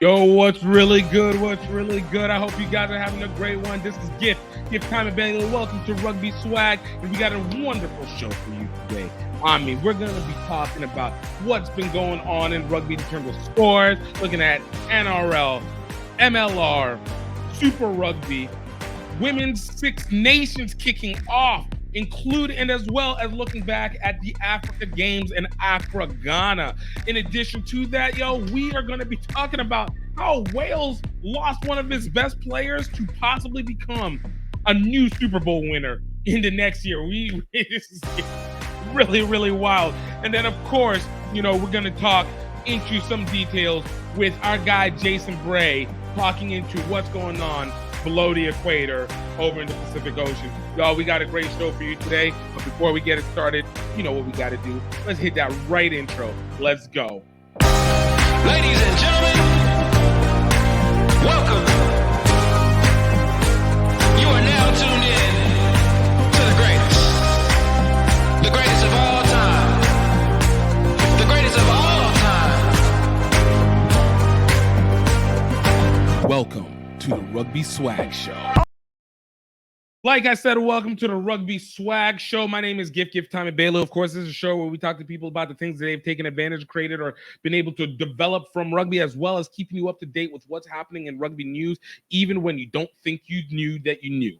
Yo, what's really good? What's really good? I hope you guys are having a great one. This is GiftTime and Bailey. Welcome to Rugby Swag, and we got a wonderful show for you today. We're going to be talking about what's been going on in rugby in terms of scores, looking at NRL, MLR, Super Rugby, Women's Six Nations kicking off, including and as well as looking back at the Africa Games in Accra, Ghana. In addition to that, we are going to be talking about how Wales lost one of its best players to possibly become a new Super Bowl winner in the next year. This is really, really wild. And then, of course, we're going to talk into some details with our guy, Jason Bray, talking into what's going on below the equator over in the Pacific Ocean. Y'all, we got a great show for you today. But before we get it started, you know what we got to do. Let's hit that right intro. Let's go. Ladies and gentlemen, welcome. You are now tuned in to the greatest of all time, the greatest of all time. Welcome to the Rugby Swag Show. Like I said, welcome to the Rugby Swag Show. My name is GiftTime and Bailey. Of course, this is a show where we talk to people about the things that they've taken advantage, created, or been able to develop from rugby, as well as keeping you up to date with what's happening in rugby news, even when you don't think you knew that you knew.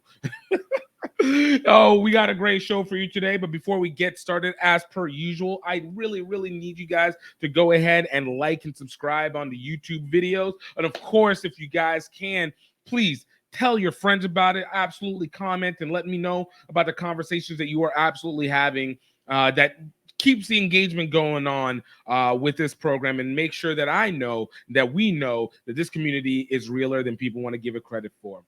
Oh, we got a great show for you today. But before we get started, as per usual, I really, really need you guys to go ahead and like and subscribe on the YouTube videos. And of course, if you guys can, please tell your friends about it. Absolutely comment and let me know about the conversations that you are absolutely having that keeps the engagement going on with this program, and make sure that I know that we know that this community is realer than people want to give it credit for.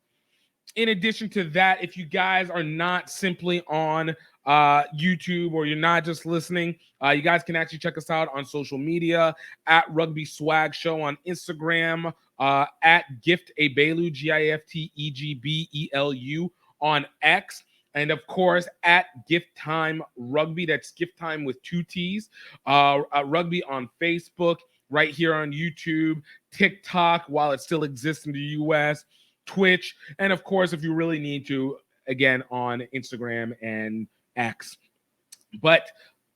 In addition to that, if you guys are not simply on YouTube or you're not just listening, you guys can actually check us out on social media at Rugby Swag Show on Instagram, at GiftAbelu, GIFTEGBELU on X, and of course at GiftTime Rugby. That's GiftTime with 2 T's. Rugby on Facebook, right here on YouTube, TikTok while it still exists in the US, Twitch, and of course, if you really need to, again, on Instagram and X. But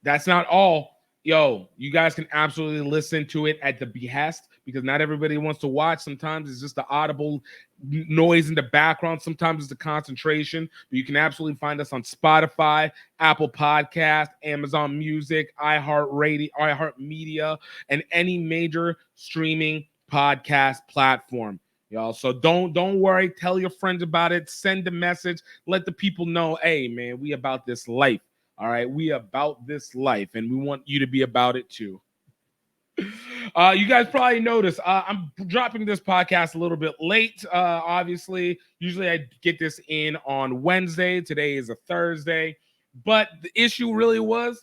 that's not all. You guys can absolutely listen to it at the behest, because not everybody wants to watch. Sometimes it's just the audible noise in the background. Sometimes it's the concentration. But you can absolutely find us on Spotify, Apple Podcast, Amazon Music, iHeartMedia, and any major streaming podcast platform. Y'all, so don't worry. Tell your friends about it. Send a message. Let the people know, hey, man, we about this life. All right, we about this life, and we want you to be about it too. You guys probably noticed I'm dropping this podcast a little bit late. Obviously, usually I get this in on Wednesday. Today is a Thursday, but the issue really was,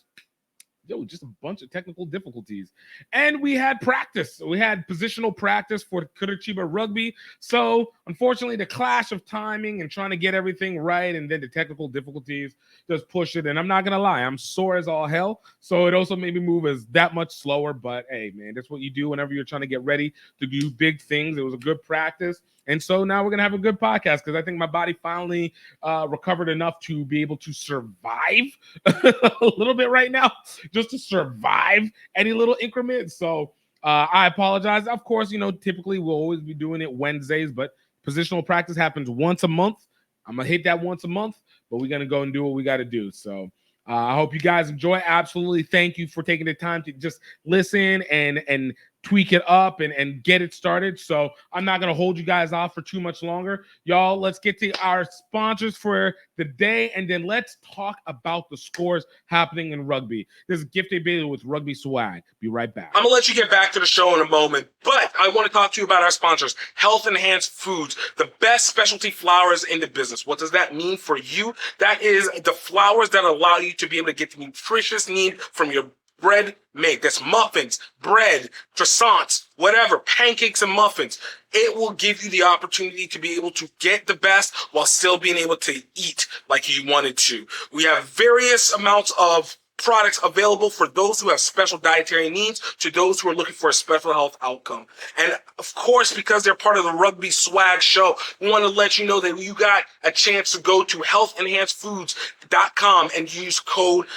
just a bunch of technical difficulties. And we had practice. We had positional practice for Curitiba Rugby. So, unfortunately, the clash of timing and trying to get everything right, and then the technical difficulties just push it. And I'm not going to lie, I'm sore as all hell. So, it also made me move as that much slower. But, hey, man, that's what you do whenever you're trying to get ready to do big things. It was a good practice. And so now we're going to have a good podcast, because I think my body finally recovered enough to be able to survive a little bit right now, just to survive any little increment. So I apologize. Of course, typically we'll always be doing it Wednesdays, but positional practice happens once a month. I'm going to hit that once a month, but we're going to go and do what we got to do. So I hope you guys enjoy. Absolutely. Thank you for taking the time to just listen and tweak it up and get it started. So I'm not going to hold you guys off for too much longer. Y'all, let's get to our sponsors for the day, and then let's talk about the scores happening in rugby. This is GiftAbelu with Rugby Swag. Be right back. I'm going to let you get back to the show in a moment, but I want to talk to you about our sponsors, Health Enhanced Foods, the best specialty flours in the business. What does that mean for you? That is the flours that allow you to be able to get the nutritious need from your bread made. That's muffins, bread, croissants, whatever, pancakes and muffins. It will give you the opportunity to be able to get the best while still being able to eat like you wanted to. We have various amounts of products available for those who have special dietary needs to those who are looking for a special health outcome. And of course, because they're part of the Rugby Swag Show, we want to let you know that you got a chance to go to healthenhancedfoods.com and use code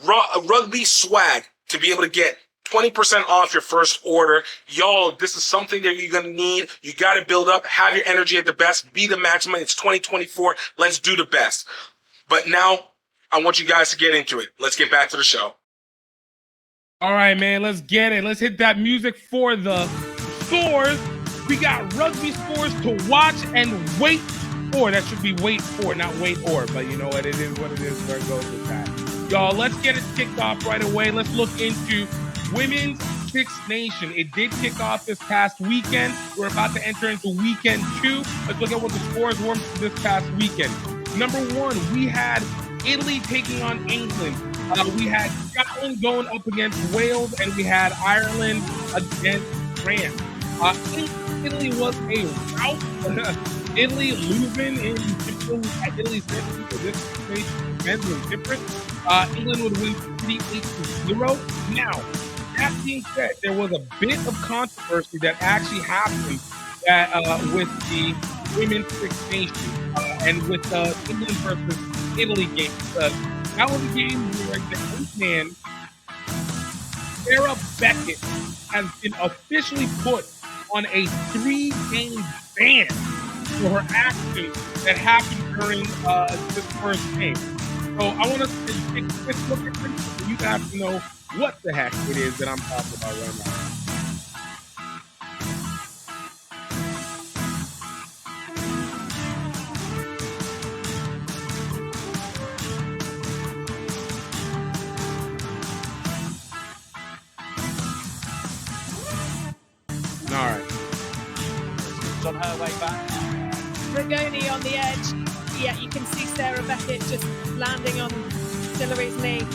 Rugby Swag to be able to get 20% off your first order. Y'all, this is something that you're going to need. You got to build up, have your energy at the best, be the maximum. It's 2024. Let's do the best. But now, I want you guys to get into it. Let's get back to the show. All right, man, let's get it. Let's hit that music for the scores. We got rugby scores to watch and wait for. That should be wait for, not wait or. But you know what? It is what it is. Where it goes with that. Y'all, let's get it kicked off right away. Let's look into Women's Six Nation. It did kick off this past weekend. We're about to enter into weekend 2. Let's look at what the scores were this past weekend. Number 1, we had Italy taking on England. We had Scotland going up against Wales, and we had Ireland against France. Italy was a rout. Italy losing in Italy's for this situation was different. England would win 38-0. Now, that being said, there was a bit of controversy that actually happened that with the Women's Six Nations and with the England versus Italy game. That was a game where the man, Sarah Beckett, has been officially put on a 3-game ban for her actions that happened during this first game. So I want to take a quick look at this so you guys to know what the heck it is that I'm talking about right now. All right. On her way back. Rigoni on the edge. Yeah, you can see Sarah Beckett just landing on Hillary's knee.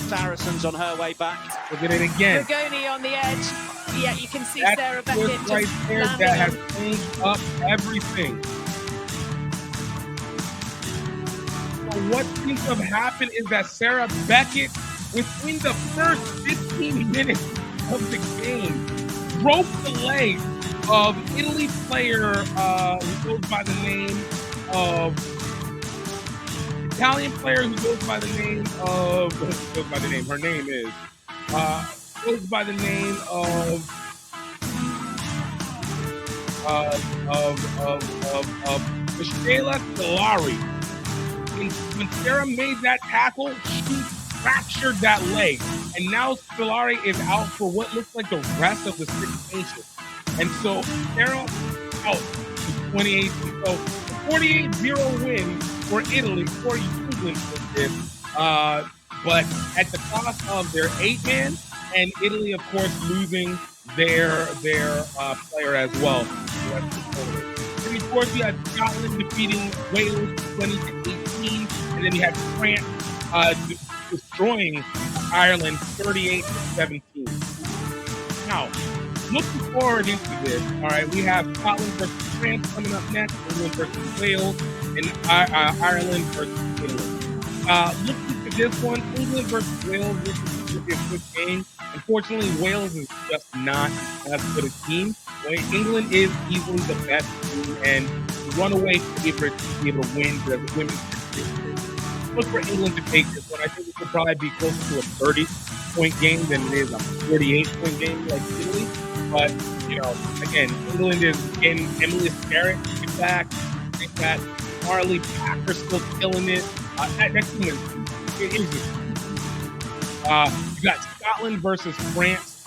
Saracens on her way back. Look at it again. Rigoni on the edge. Yeah, you can see That Sarah Beckett twist right just there landing that has on. changed up everything. So what seems to have happened is that Sarah Beckett, within the first 15 minutes of the game, broke the leg of Italy player who goes by the name of Italian player who goes by the name of her name is goes by the name of Michela Solari. When Sarah made that tackle, she fractured that leg, and now Solari is out for what looks like the rest of the Six Nations. And so Sarah out for 2018. So 48-0 win for Italy, for England with this, but at the cost of their 8-man, and Italy, of course, losing their player as well. And of course, you had Scotland defeating Wales 20-18, and then you had France destroying Ireland 38-17. Now, looking forward into this, all right, we have Scotland versus France coming up next, England versus Wales, and Ireland versus Italy. Looking at this one, England versus Wales, this is going to be a good game. Unfortunately, Wales is just not as good a team. England is easily the best team and runaway favorite to be able to win the women's championship. Look for England to take this one. I think it could probably be closer to a 30-point game than it is a 48-point game like Italy. But, you know, again, England is getting Emily Scarrett back. I think that Marley Packer still killing it. That team is just you got Scotland versus France.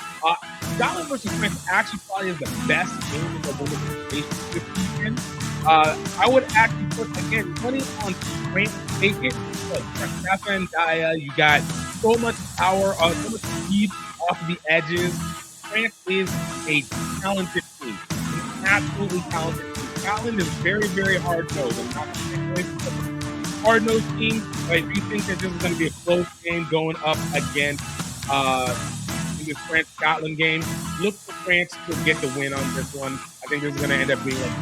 Scotland versus France actually probably is the best game in the women's championship this weekend. I would actually put, again, money on France to take it. Look, Rafa and Daya, you got so much power, so much speed off the edges. France is a talented team, an absolutely talented team. Scotland is very, very hard-nosed. I'm not going to say hard-nosed team, but I do think that this is going to be a close game going up against in this France-Scotland game. Look for France to get the win on this one. I think this is going to end up being like a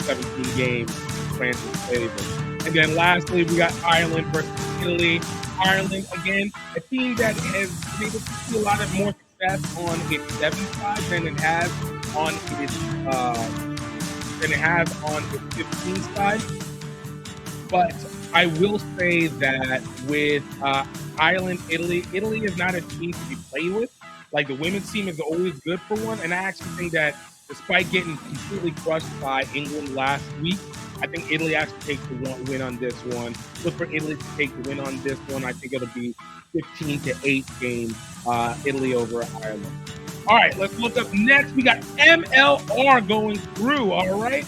24-17 game. France is favor. And then lastly, we got Ireland versus Italy. Ireland, again, a team that has been able to see a lot of more success on its 7 side than it has on its 15 side. But I will say that with Ireland, Italy is not a team to be played with. Like, the women's team is always good for one, and I actually think that despite getting completely crushed by England last week, I think Italy actually takes the win on this one. Look for Italy to take the win on this one. I think it'll be 15-8 game Italy over Ireland. All right, let's look up next. We got MLR going through, all right?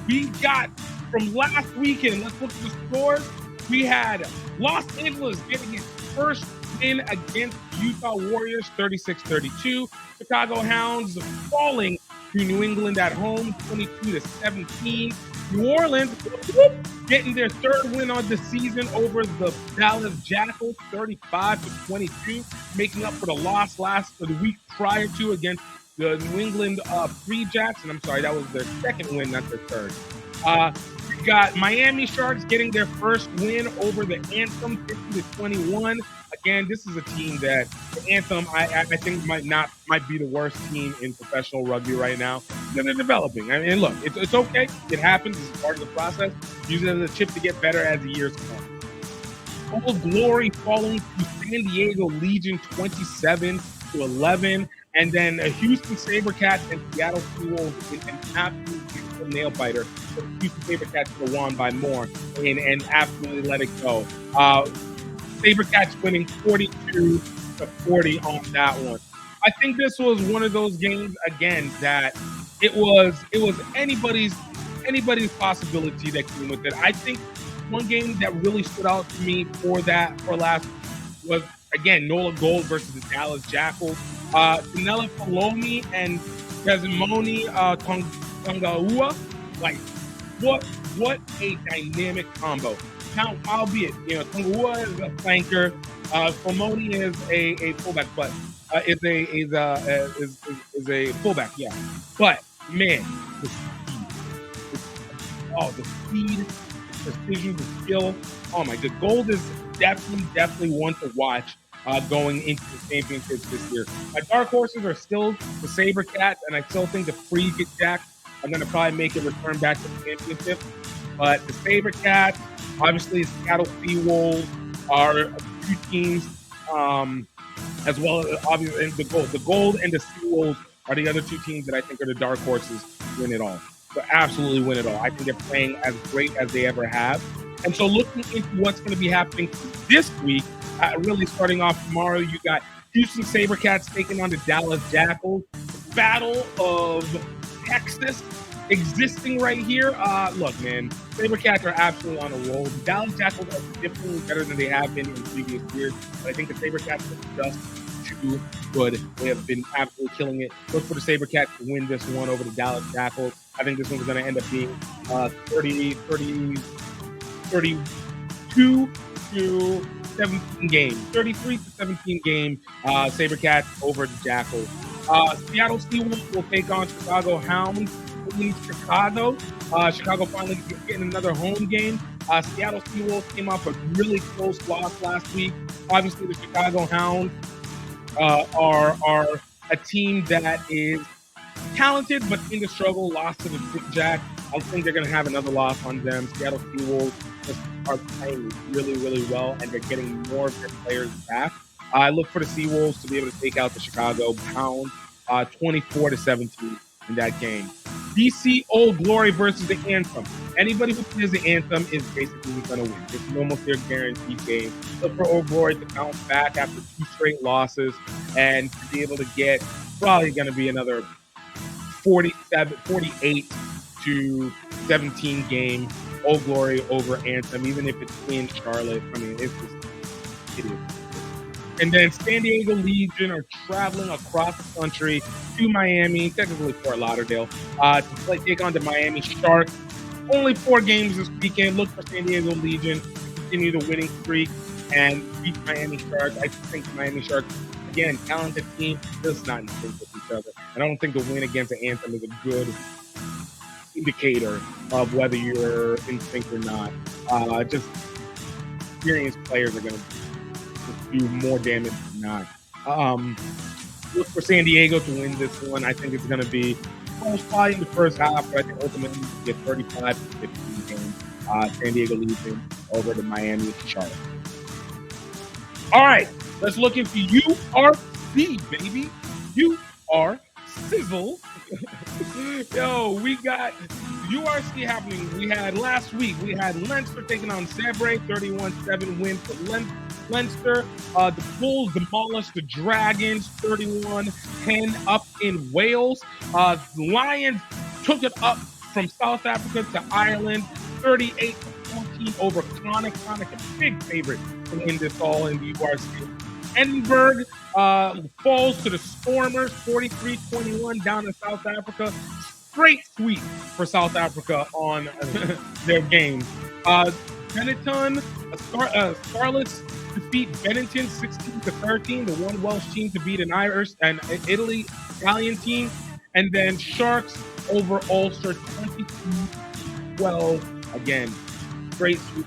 We got from last weekend, let's look at the scores. We had Los Angeles getting its first win against Utah Warriors, 36-32. Chicago Hounds falling to New England at home, 22-17. New Orleans getting their third win on the season over the Dallas Jackals, 35-22, making up for the loss for the week prior to against the New England Free Jacks. And I'm sorry, that was their second win, not their third. We got Miami Sharks getting their first win over the Anthem, 50-21. Again, this is a team that the Anthem, I think might be the worst team in professional rugby right now. Then they're developing. I mean, look, it's okay. It happens. It's part of the process. Use it as a chip to get better as the years come. Old Glory falling to San Diego Legion, 27-11. And then Houston SaberCats and Seattle Seawolves in an absolute beautiful nail biter. The Houston SaberCats were won by more and absolutely let it go. SaberCats winning 42-40 on that one. I think this was one of those games again that it was anybody's possibility that came with it. I think one game that really stood out to me for last was again Nola Gold versus the Dallas Jackals. Danella Palomi and Desmoni Tongaua, like what a dynamic combo. Now, albeit, Tongaua is a flanker, Palomi is a fullback, but is a fullback, yeah. But man, the speed, the precision, the skill. Oh my god, Gold is definitely one to watch going into the championships this year. My dark horses are still the SaberCats, and I still think the Free Jacks are going to probably make a return back to the championship. But the SaberCats, obviously, Seattle Seawolves are two teams, as well as obviously the Gold and the Seawolves are the other two teams that I think are the dark horses to win it all. So absolutely win it all. I think they're playing as great as they ever have. And so looking into what's going to be happening this week, really starting off tomorrow, you got Houston SaberCats taking on the Dallas Jackals. Battle of Texas existing right here. Look, man, SaberCats are absolutely on a roll. The Dallas Jackals are definitely better than they have been in previous years. But I think the SaberCats are just too good. They have been absolutely killing it. Look for the SaberCats to win this one over the Dallas Jackals. I think this one's going to end up being 32 to 17 game, 33 to 17 game, SaberCats over the Jackals. Seattle Seawolves will take on Chicago Hounds in Chicago. Chicago finally getting another home game. Seattle Seawolves came off a really close loss last week. Obviously, the Chicago Hounds are a team that is talented, but in the struggle, lost to the Big Jack. I think they're going to have another loss on them. Seattle Seawolves are playing really, really well, and they're getting more of their players back. I look for the Seawolves to be able to take out the Chicago Hounds 24-17 in that game. DC Old Glory versus the Anthem. Anybody who plays the Anthem is basically going to win. It's almost their guaranteed game. Look for Old Glory to bounce back after 2 straight losses and to be able to get probably going to be another 48 to 17 game Old Glory over Anthem, even if it's in Charlotte. I mean, it is. And then San Diego Legion are traveling across the country to Miami, technically Fort Lauderdale, to take on the Miami Sharks. Only 4 games this weekend. Look for San Diego Legion to continue the winning streak and beat Miami Sharks. I think the Miami Sharks, again, talented team, just not in sync with each other. And I don't think the win against the Anthem is a good indicator of whether you're in sync or not. Just experienced players are going to do more damage than not. Look for San Diego to win this one. I think it's going to be close probably in the first half, but I think ultimately you get 35 to 15 games. San Diego leads in over to Miami and Charlotte. All right, let's look into URC, baby. UR Sizzle. Yo, we got URC happening. We had last week, we had Leinster taking on Bray, 31-7 win for Leinster. The Bulls demolished the Dragons, 31-10 up in Wales. The Lions took it up from South Africa to Ireland, 38-14 over Connacht. Connacht, a big favorite to win this all in the URC. Edinburgh falls to the Stormers, 43-21 down in South Africa. Straight sweep for South Africa on their game. Benetton, Scarlets defeat Bennington 16-13, the one Welsh team to beat an Irish and Italian team. And then Sharks over Ulster 22-12. Again, great sweep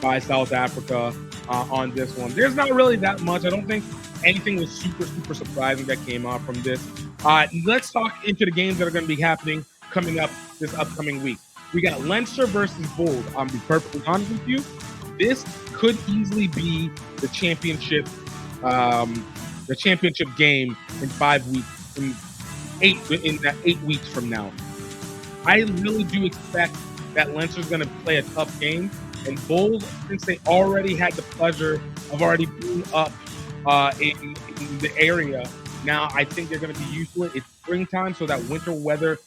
by South Africa on this one. There's not really that much. I don't think anything was super surprising that came out from this. Let's talk into the games that are going to be happening coming up this upcoming week. We got Leinster versus Bulls. I'm be perfectly honest with you. This could easily be the championship game in 5 weeks, in 8 weeks from now. I really do expect that Leinster's going to play a tough game, and Bulls, since they already had the pleasure of already being up in the area, now I think they're going to be used to it. It's springtime, so that winter weather,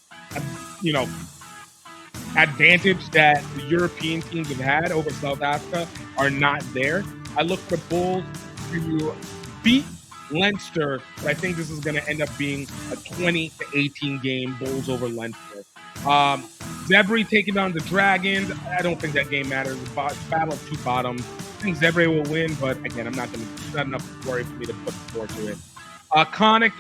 advantage that the European teams have had over South Africa are not there. I look for the Bulls to beat Leinster, but I think this is going to end up being a 20-18 game, Bulls over Leinster. Zebre taking on the Dragons. I don't think that game matters. It's battle of two bottoms. I think Zebre will win, but again, not enough worry for me to put forward to it. Connacht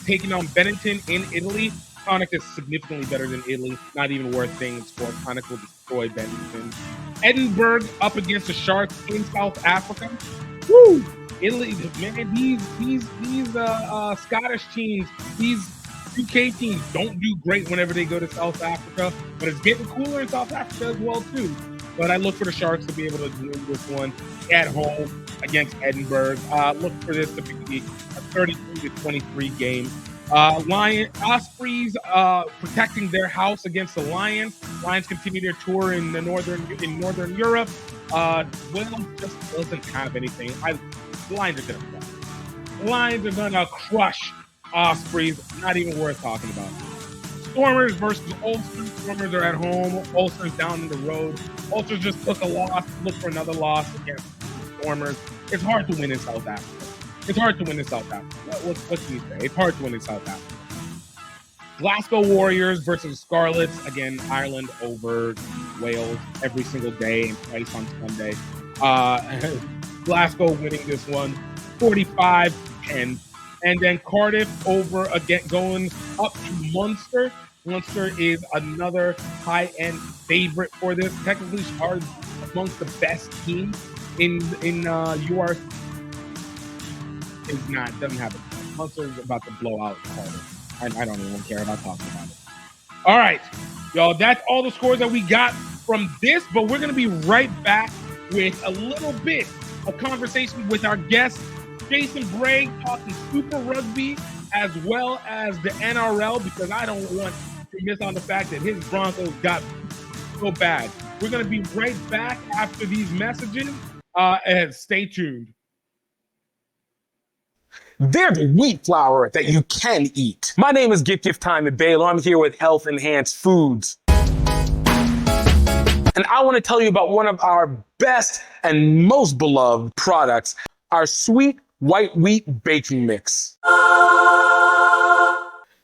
taking on Bennington in Italy. Connacht is significantly better than Italy. Not even worth things for. Connacht will destroy Bennington. Edinburgh up against the Sharks in South Africa. Woo! Italy, man, these Scottish teams, these UK teams don't do great whenever they go to South Africa, but it's getting cooler in South Africa as well too. But I look for the Sharks to be able to win this one at home against Edinburgh. Look for this to be a 33-23 game. Ospreys protecting their house against the Lions. Lions continue their tour in Northern Europe. Wales just doesn't have anything. The Lions are gonna crush. The Lions are gonna crush Ospreys. Not even worth talking about. Stormers versus Ulster. Stormers are at home. Ulster's down the road. Ulster just took a loss. Look for another loss against Stormers. It's hard to win in South Africa. What can you say? It's hard to win in South Africa. Glasgow Warriors versus Scarlets. Again, Ireland over Wales every single day and twice on Sunday. Glasgow winning this one 45-10. And then Cardiff over again, going up to Munster. Munster is another high-end favorite for this. Technically, are amongst the best teams in URC. Doesn't have it. Munster is about to blow out Cardiff. I don't even care about talking about it. All right, y'all, that's all the scores that we got from this, but we're going to be right back with a little bit of conversation with our guest, Jason Bray, talking Super Rugby as well as the NRL, because I don't want to miss on the fact that his Broncos got so bad. We're going to be right back after these messages, and stay tuned. They're the wheat flour that you can eat. My name is GiftTime in Baylor. I'm here with Health Enhanced Foods. And I want to tell you about one of our best and most beloved products, our sweet white wheat baking mix.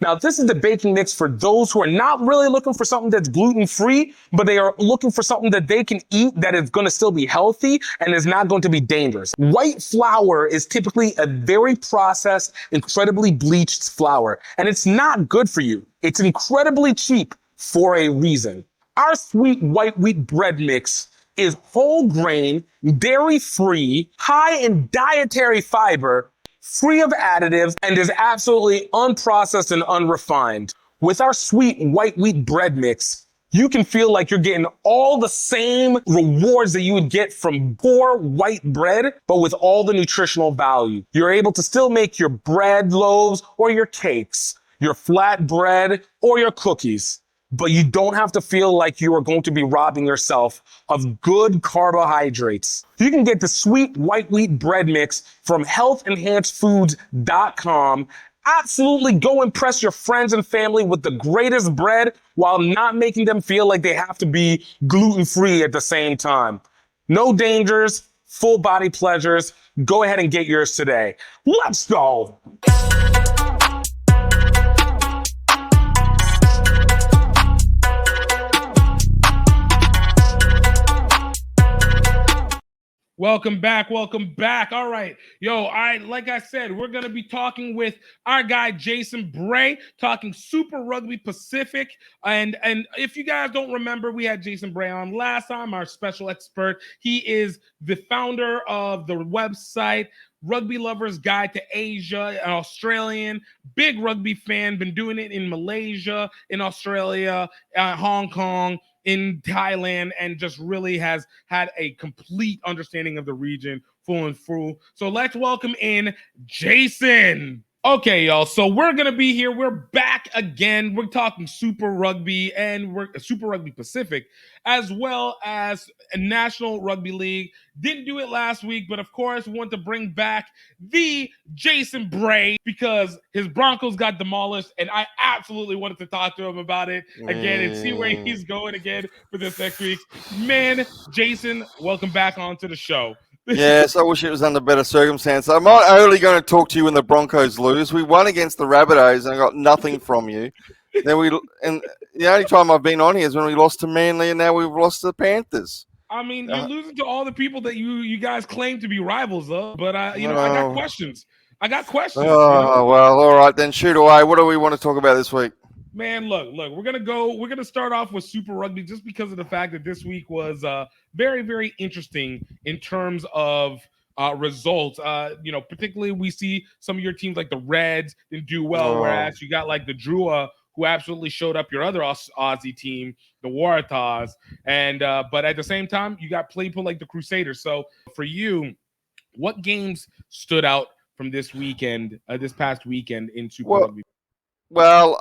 Now, this is the baking mix for those who are not really looking for something that's gluten-free, but they are looking for something that they can eat that is going to still be healthy and is not going to be dangerous. White flour is typically a very processed, incredibly bleached flour, and it's not good for you. It's incredibly cheap for a reason. Our sweet white wheat bread mix is whole grain, dairy-free, high in dietary fiber, free of additives, and is absolutely unprocessed and unrefined. With our sweet white wheat bread mix, you can feel like you're getting all the same rewards that you would get from poor white bread, but with all the nutritional value. You're able to still make your bread loaves or your cakes, your flat bread or your cookies, but you don't have to feel like you are going to be robbing yourself of good carbohydrates. You can get the sweet white wheat bread mix from healthenhancedfoods.com. Absolutely go impress your friends and family with the greatest bread while not making them feel like they have to be gluten-free at the same time. No dangers, full body pleasures. Go ahead and get yours today. Let's go. Welcome back. Welcome back. All right. Yo, like I said, we're going to be talking with our guy, Jason Bray, talking Super Rugby Pacific. And if you guys don't remember, we had Jason Bray on last time, our special expert. He is the founder of the website Rugby Lover's Guide to Asia, an Australian, big rugby fan, been doing it in Malaysia, in Australia, Hong Kong, in Thailand, and just really has had a complete understanding of the region full and full. So let's welcome in Jason. Okay, y'all. So we're going to be here. We're back again. We're talking Super Rugby and we're Super Rugby Pacific, as well as a National Rugby League. Didn't do it last week, but of course, we want to bring back the Jason Bray because his Broncos got demolished, and I absolutely wanted to talk to him about it again and see where he's going again for this next week. Man, Jason, welcome back onto the show. Yes, I wish it was under better circumstances. I'm not only going to talk to you when the Broncos lose. We won against the Rabbitohs and I got nothing from you. And the only time I've been on here is when we lost to Manly, and now we've lost to the Panthers. I mean, you're losing to all the people that you guys claim to be rivals of, but I got questions. I got questions. Oh, well, all right, then shoot away. What do we want to talk about this week? Man, look, we're gonna start off with Super Rugby just because of the fact that this week was very, very interesting in terms of results. Particularly we see some of your teams like the Reds didn't do well, whereas you got like the Drua, who absolutely showed up your other Aussie team, the Waratahs, and but at the same time, you got people like the Crusaders. So for you, what games stood out from this weekend, this past weekend in Super Rugby? Well,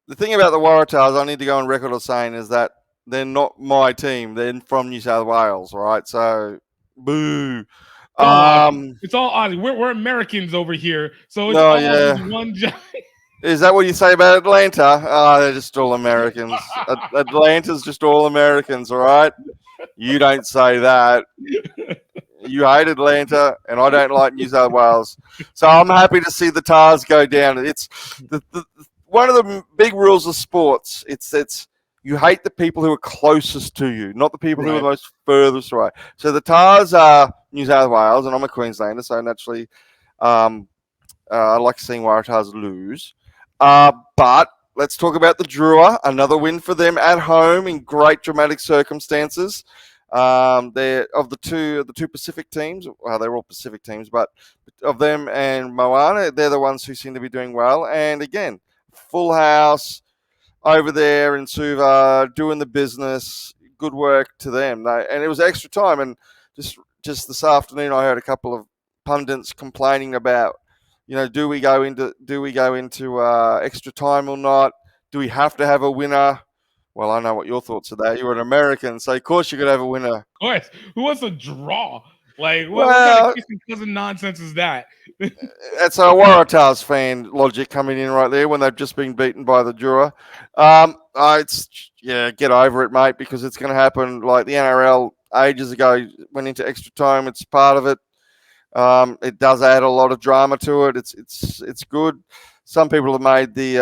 the thing about the Waratahs, I need to go on record of saying, is that they're not my team. They're from New South Wales, right? So, boo. It's all Aussie. We're Americans over here, so it's all one giant. Is that what you say about Atlanta? Oh, they're just all Americans. Atlanta's just all Americans, all right? You don't say that. You hate Atlanta, and I don't like New South Wales. So I'm happy to see the Tars go down. It's one of the big rules of sports. It's you hate the people who are closest to you, not the people who are most furthest away. So the Tars are New South Wales, and I'm a Queenslander, so naturally I like seeing Waratahs lose. But let's talk about the Drua. Another win for them at home in great dramatic circumstances. They're of the two Pacific teams. Well, they're all Pacific teams, but of them and Moana, they're the ones who seem to be doing well. And again, full house over there in Suva, doing the business. Good work to them. And it was extra time. And just this afternoon, I heard a couple of pundits complaining about, do we go into extra time or not? Do we have to have a winner? Well, I know what your thoughts are there. You're an American, so of course you're going to have a winner. Of course. Who wants to draw? Like, what kind of kissing cousin nonsense is that? That's a Waratahs fan logic coming in right there when they've just been beaten by the Drua. Get over it, mate, because it's going to happen. Like the NRL ages ago went into extra time. It's part of it. It does add a lot of drama to it. It's good. Some people have made the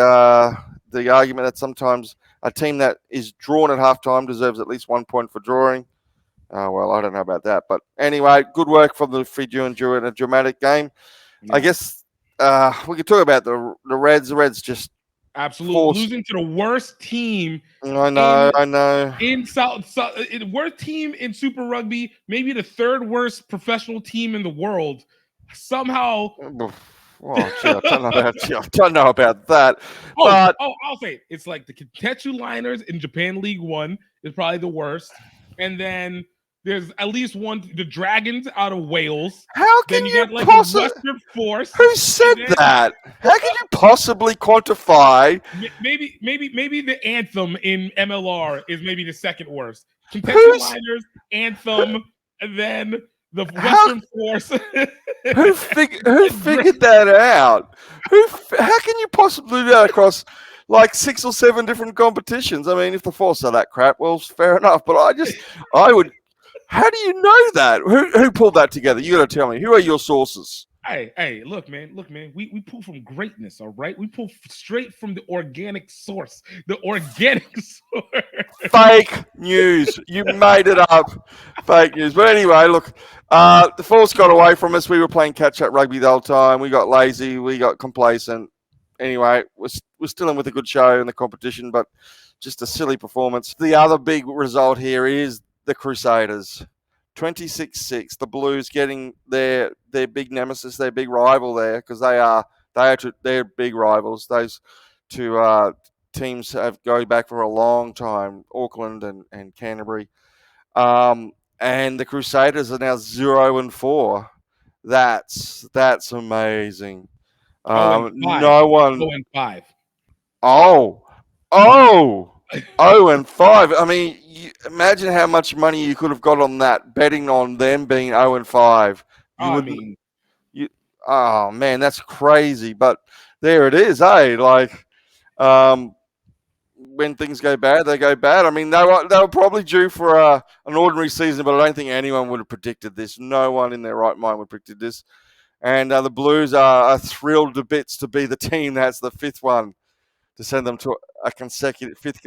argument that sometimes a team that is drawn at halftime deserves at least 1 point for drawing. Well, I don't know about that. But anyway, good work from the Fijian Drua in a dramatic game. Yeah. I guess we could talk about the Reds. The Reds just Absolutely. Force. Losing to the worst team I know. in worst team in Super Rugby, maybe the third worst professional team in the world. Somehow. Oh, gee, I don't know about that. But I'll say it. It's like the Kitetsu Liners in Japan League One is probably the worst, and then there's at least one, the Dragons out of Wales. how Then can you you get like the possibly? Western Force. Who said and then that? How can you possibly quantify? Maybe the Anthem in MLR is maybe the second worst. Kitetsu Who's Liners, Anthem, and then the how? Western Force. Who figured that out? How can you possibly do that across like 6 or 7 different competitions? I mean, if the Force are that crap, well, fair enough. But I would. How do you know that? Who pulled that together? You got to tell me. Who are your sources? Hey, look, man. We pull from greatness, all right? We pull straight from the organic source. The organic source. Fake news. You made it up. Fake news. But anyway, look, the Force got away from us. We were playing catch-up rugby the whole time. We got lazy. We got complacent. Anyway, we're still in with a good show in the competition, but just a silly performance. The other big result here is the Crusaders. 26-6. The Blues getting their big nemesis, their big rival there, because they're big rivals. Those two teams go back for a long time, Auckland and Canterbury. And the Crusaders are now 0-4. That's amazing. No one. 0-5. Oh, 0-5. I mean, imagine how much money you could have got on that, betting on them being 0-5. Oh man, that's crazy. But there it is, eh? Like, when things go bad, they go bad. I mean, they were probably due for an ordinary season, but I don't think anyone would have predicted this. No one in their right mind would have predicted this. And the Blues are thrilled to bits to be the team that's the fifth one to send them to a consecutive fifth.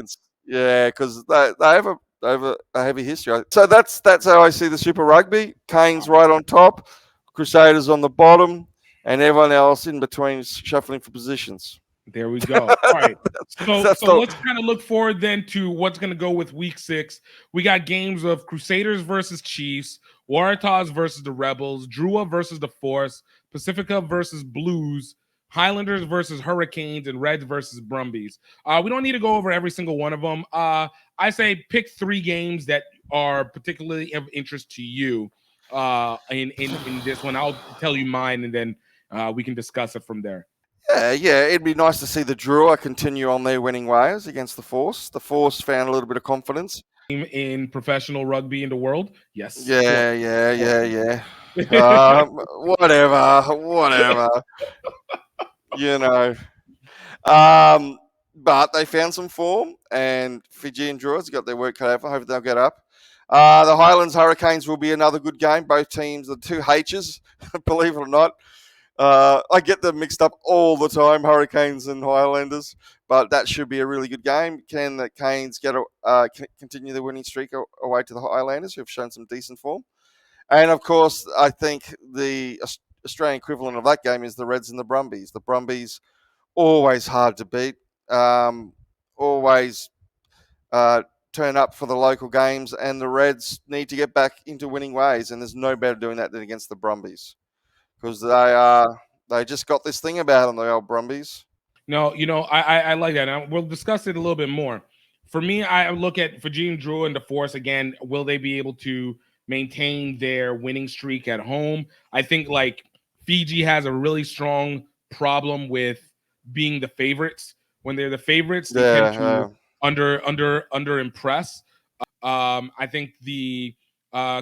Yeah, because they have a heavy history. So that's how I see the Super Rugby. Canes right on top, Crusaders on the bottom, and everyone else in between shuffling for positions. There we go. All right. So let's kind of look forward then to what's going to go with week 6. We got games of Crusaders versus Chiefs, Waratahs versus the Rebels, Drua versus the Force, Pacifica versus Blues, Highlanders versus Hurricanes, and Reds versus Brumbies. We don't need to go over every single one of them. I say pick 3 games that are particularly of interest to you in this one. I'll tell you mine, and then we can discuss it from there. Yeah, it'd be nice to see the Drua continue on their winning ways against the Force. The Force found a little bit of confidence in professional rugby in the world. Yes. Yeah. Whatever. You know. But they found some form, and Fijian Druas got their work cut out for. Hope they'll get up. The Highlands Hurricanes will be another good game. Both teams, the two H's, believe it or not. I get them mixed up all the time, Hurricanes and Highlanders, but that should be a really good game. Can the Canes continue the winning streak away to the Highlanders, who have shown some decent form? And of course, I think the Australian equivalent of that game is the Reds and the Brumbies. The Brumbies, always hard to beat, always turn up for the local games, and the Reds need to get back into winning ways, and there's no better doing that than against the Brumbies. Because they just got this thing about them, the old Brumbies. No, I like that. And we'll discuss it a little bit more. For me, I look at Fijian Drua and the Force again. Will they be able to maintain their winning streak at home? I think like Fiji has a really strong problem with being the favorites. When they're the favorites, they tend to under impress. I think the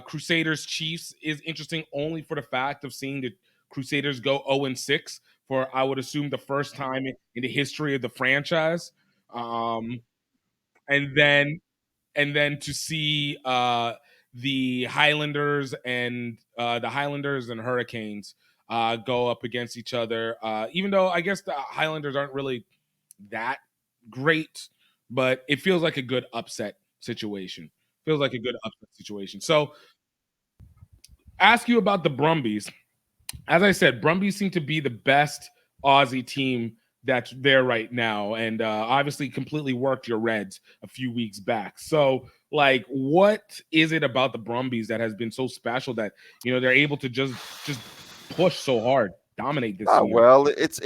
Crusaders Chiefs is interesting only for the fact of seeing the Crusaders go 0-6 for, I would assume, the first time in the history of the franchise. And then to see the Highlanders and Hurricanes go up against each other, even though I guess the Highlanders aren't really that great, but it feels like a good upset situation. So ask you about the Brumbies. As I said, Brumbies seem to be the best Aussie team that's there right now, and obviously completely worked your Reds a few weeks back. So, like, what is it about the Brumbies that has been so special that they're able to just push so hard, dominate this Oh year? well, it's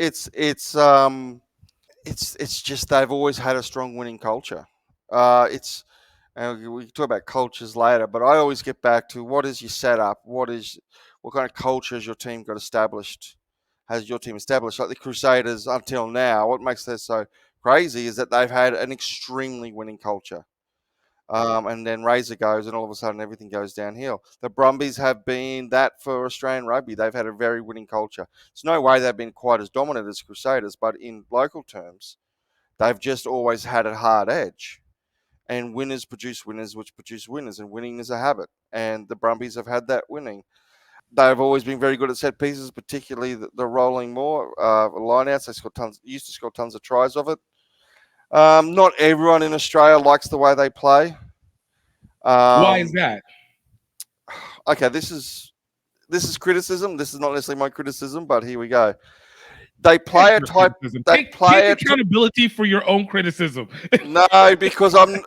just they've always had a strong winning culture. It's we can talk about cultures later, but I always get back to what is your setup? What kind of culture has your team got established? Has your team established? Like the Crusaders until now, what makes them so crazy is that they've had an extremely winning culture. And then Razor goes, and all of a sudden everything goes downhill. The Brumbies have been that for Australian rugby. They've had a very winning culture. There's no way they've been quite as dominant as Crusaders, but in local terms, they've just always had a hard edge. And winners produce winners, which produce winners, and winning is a habit. And the Brumbies have had that winning. They've always been very good at set pieces, particularly the rolling more lineouts. They used to score tons of tries of it. Not everyone in Australia likes the way they play. Why is that? Okay, this is criticism. This is not necessarily my criticism, but here we go. They play a type. Take accountability for your own criticism. No, because I'm.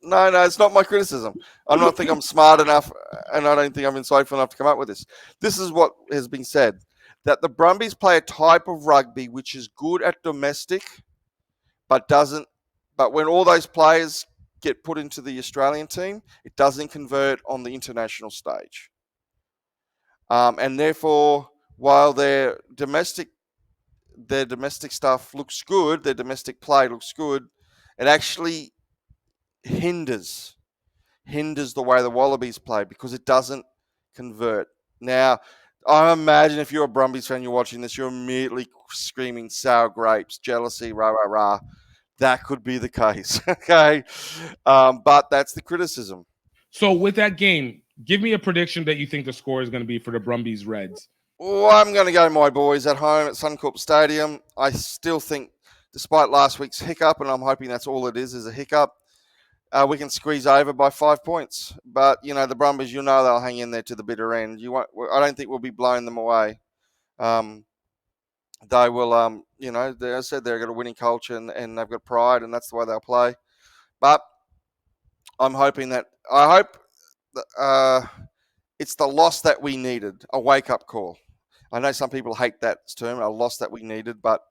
No, it's not my criticism. I don't think I'm smart enough, and I don't think I'm insightful enough to come up with this. This is what has been said: that the Brumbies play a type of rugby which is good at domestic, but doesn't. But when all those players get put into the Australian team, it doesn't convert on the international stage. And therefore, while their domestic stuff looks good, their domestic play looks good, it actually hinders the way the Wallabies play because it doesn't convert. Now, I imagine if you're a Brumbies fan, you're watching this, you're immediately screaming sour grapes, jealousy, rah, rah, rah. That could be the case, okay? But that's the criticism. So with that game, give me a prediction that you think the score is going to be for the Brumbies Reds. Well, I'm going to go my boys at home at Suncorp Stadium. I still think, despite last week's hiccup, and I'm hoping that's all it is a hiccup, we can squeeze over by 5 points. But, the Brumbies, they'll hang in there to the bitter end. I don't think we'll be blowing them away. They will, as I said, they've got a winning culture and they've got pride, and that's the way they'll play. But I hope it's the loss that we needed, a wake-up call. I know some people hate that term, a loss that we needed, but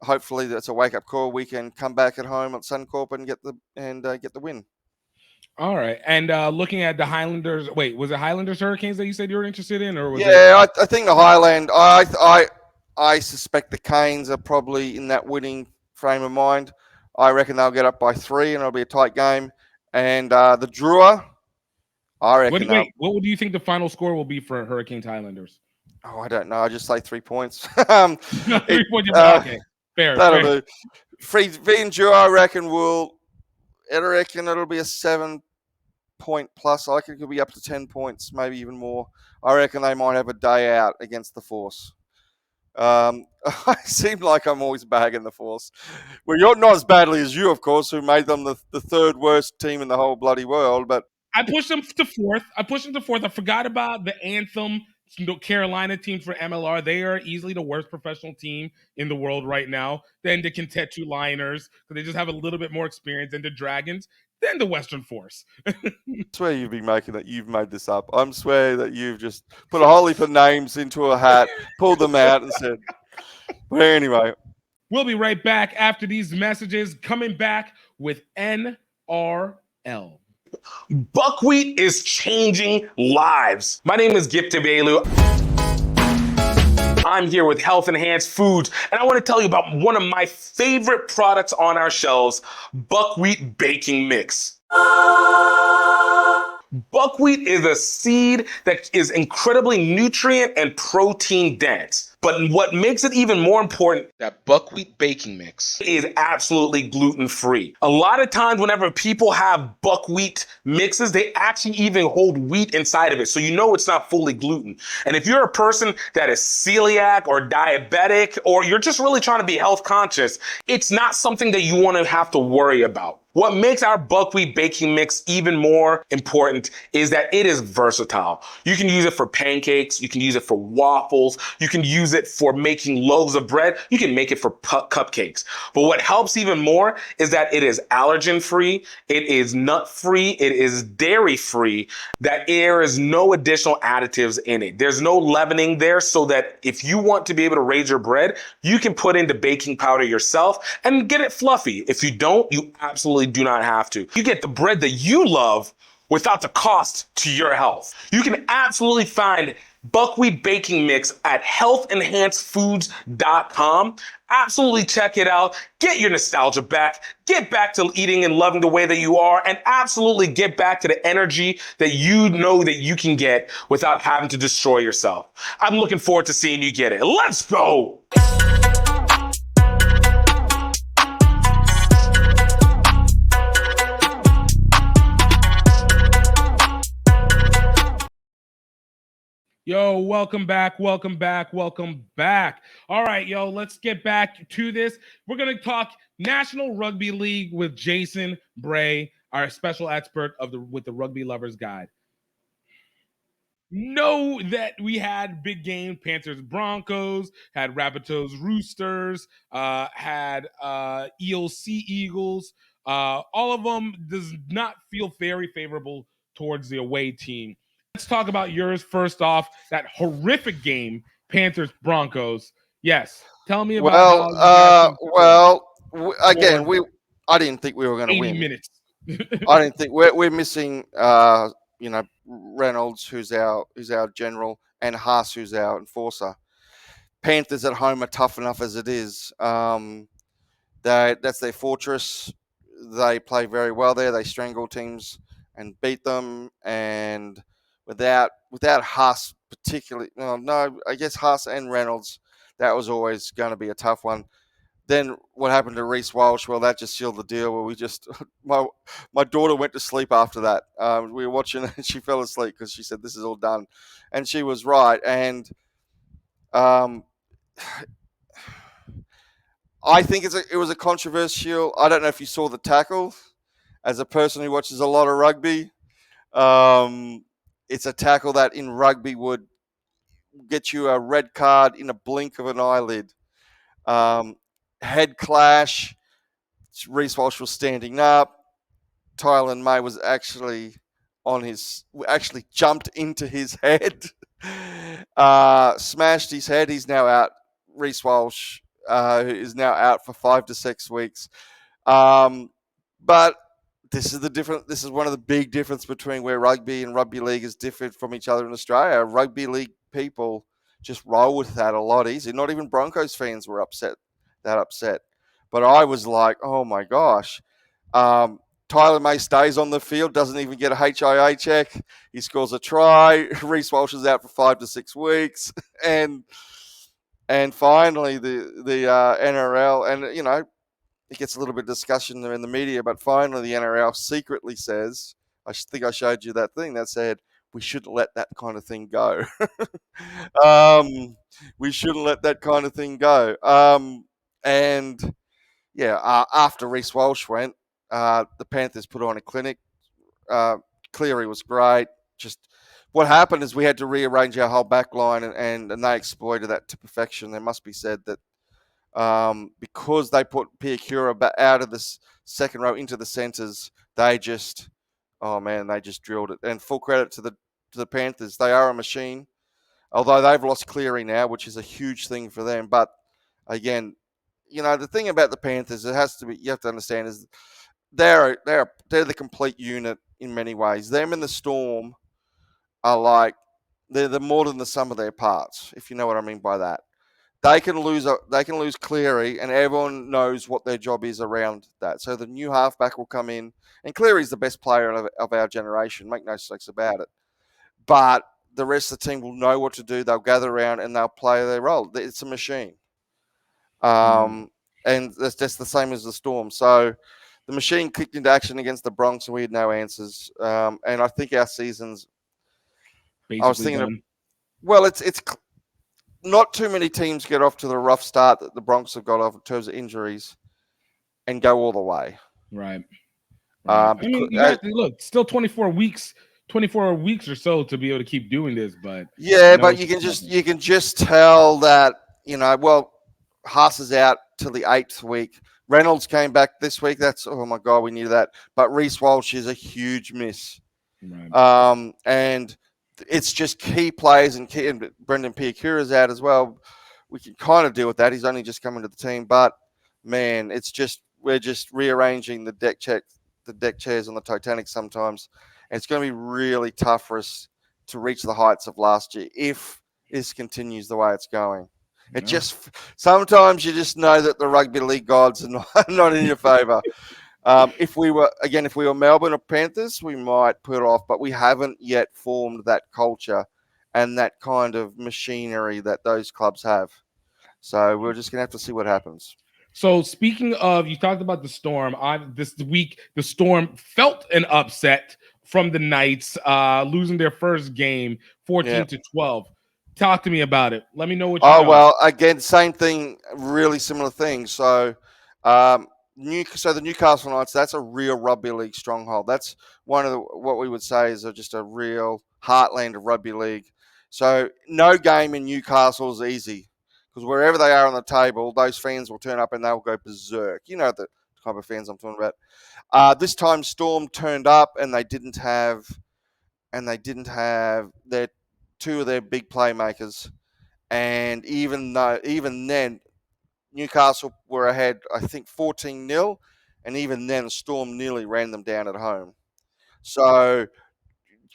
hopefully that's a wake-up call. We can come back at home at Suncorp and get the win. All right. And looking at the Highlanders, wait, was it Highlanders Hurricanes that you said you were interested in, or was I think the Highland. I suspect the Canes are probably in that winning frame of mind. I reckon they'll get up by 3, and it'll be a tight game. And the Drua, I reckon. What do you think the final score will be for Hurricanes Highlanders? Oh, I don't know. I just say 3 points. 3 points. Okay, fair. That'll do. V and Drua, I reckon it'll be a 7-point plus. I reckon it could be up to 10 points, maybe even more. I reckon they might have a day out against the Force. I seem like I'm always bagging the Force. Well, you're not as badly as you, of course, who made them the third worst team in the whole bloody world. But I pushed them to fourth. I forgot about the Anthem Carolina team for MLR. They are easily the worst professional team in the world right now. Then the Kentetsu Liners, because they just have a little bit more experience than the Dragons. Then the Western Force. I swear you've been making that. You've made this up. I swear that you've just put a whole heap of names into a hat, pulled them out, and said. But anyway, we'll be right back after these messages. Coming back with NRL. Buckwheat is changing lives. My name is GiftTime. I'm here with Health Enhanced Foods, and I want to tell you about one of my favorite products on our shelves, buckwheat baking mix. Buckwheat is a seed that is incredibly nutrient and protein dense. But what makes it even more important, that buckwheat baking mix is absolutely gluten-free. A lot of times whenever people have buckwheat mixes, they actually even hold wheat inside of it. So it's not fully gluten. And if you're a person that is celiac or diabetic, or you're just really trying to be health conscious, it's not something that you want to have to worry about. What makes our buckwheat baking mix even more important is that it is versatile. You can use it for pancakes, you can use it for waffles, you can use use it for making loaves of bread, you can make it for cupcakes. But what helps even more is that it is allergen free, it is nut free, it is dairy free, that there is no additional additives in it. There's no leavening there, so that if you want to be able to raise your bread, you can put in the baking powder yourself and get it fluffy. If you don't, you absolutely do not have to. You get the bread that you love without the cost to your health. You can absolutely find buckwheat baking mix at healthenhancedfoods.com. Absolutely check it out. Get your nostalgia back. Get back to eating and loving the way that you are, and absolutely get back to the energy that you know that you can get without having to destroy yourself. I'm looking forward to seeing you get it. Let's go. Yo, welcome back. All right, yo, let's get back to this. We're going to talk National Rugby League with Jason Bray, our special expert with the Rugby Lovers Guide. Know that we had big game, Panthers Broncos, had Rabbitohs Roosters, had EOC Eagles. All of them does not feel very favorable towards the away team. Let's talk about yours first off. That horrific game, Panthers Broncos. Yes, tell me about how you again, I didn't think we were going to 80 win. minutes. I didn't think we're missing. Reynolds, who's our general, and Haas, who's our enforcer. Panthers at home are tough enough as it is. That's their fortress. They play very well there. They strangle teams and beat them. And without Haas particularly, I guess Haas and Reynolds, that was always going to be a tough one. Then what happened to Reece Walsh? Well, that just sealed the deal. Where we just, my daughter went to sleep after that. We were watching and she fell asleep because she said this is all done, and she was right. And I think it was a controversial. I don't know if you saw the tackle. As a person who watches a lot of rugby, it's a tackle that in rugby would get you a red card in a blink of an eyelid. Head clash. Reece Walsh was standing up. Tylan May was actually jumped into his head, smashed his head. He's now out. Reece Walsh is now out for 5 to 6 weeks. But this is one of the big difference between where rugby and rugby league is different from each other in Australia. Rugby league people just roll with that a lot easier. Not even Broncos fans were upset. But I was like, oh my gosh. Tylan May stays on the field, doesn't even get a HIA check. He scores a try. Reece Walsh is out for 5 to 6 weeks. And finally the NRL, and it gets a little bit of discussion in the media, but finally the NRL secretly says, I think I showed you that thing that said, we shouldn't let that kind of thing go. We shouldn't let that kind of thing go. After Reece Walsh went, the Panthers put on a clinic. Cleary was great. Just what happened is we had to rearrange our whole back line, and they exploited that to perfection. There must be said that because they put Piakura out of the second row into the centres, they just drilled it. And full credit to the Panthers. They are a machine, although they've lost Cleary now, which is a huge thing for them. But again, the thing about the Panthers, you have to understand, is they're the complete unit in many ways. Them and the Storm are like they're more than the sum of their parts, if you know what I mean by that. They can lose Cleary, and everyone knows what their job is around that. So the new halfback will come in, and Cleary's the best player of our generation. Make no mistakes about it. But the rest of the team will know what to do. They'll gather around and they'll play their role. It's a machine. And that's just the same as the Storm. So the machine kicked into action against the Bronx, and we had no answers. And I think our season's Basically I was thinking, it's not too many teams get off to the rough start that the Bronx have got off in terms of injuries and go all the way. Right. Look, still 24 weeks 24 weeks or so to be able to keep doing this, but Yeah, no, but you can just tell that well, Haas is out till the 8th week. Reynolds came back this week. That's oh my god, we knew that. But Reece Walsh is a huge miss. right. And it's just key players and Brendan Piakura's out as well. We can kind of deal with that. He's only just come into the team, but man, we're just rearranging the deck chairs on the Titanic sometimes, and it's going to be really tough for us to reach the heights of last year if this continues the way it's going. It just sometimes you just know that the rugby league gods are not in your favour. If we were Melbourne or Panthers, we might put it off, but we haven't yet formed that culture and that kind of machinery that those clubs have. So we're just gonna have to see what happens. So speaking of, you talked about the Storm. This week the Storm felt an upset from the Knights, losing their first game, 14-12. Talk to me about it. Let me know what you know. Oh well, again, same thing, really similar thing. So, the Newcastle Knights, that's a real rugby league stronghold. That's one of what we would say is just a real heartland of rugby league. So no game in Newcastle is easy because wherever they are on the table, those fans will turn up and they'll go berserk. You know the type of fans I'm talking about. This time, Storm turned up and they didn't have their two of their big playmakers. And even then, Newcastle were ahead, I think 14-0, and even then, Storm nearly ran them down at home. So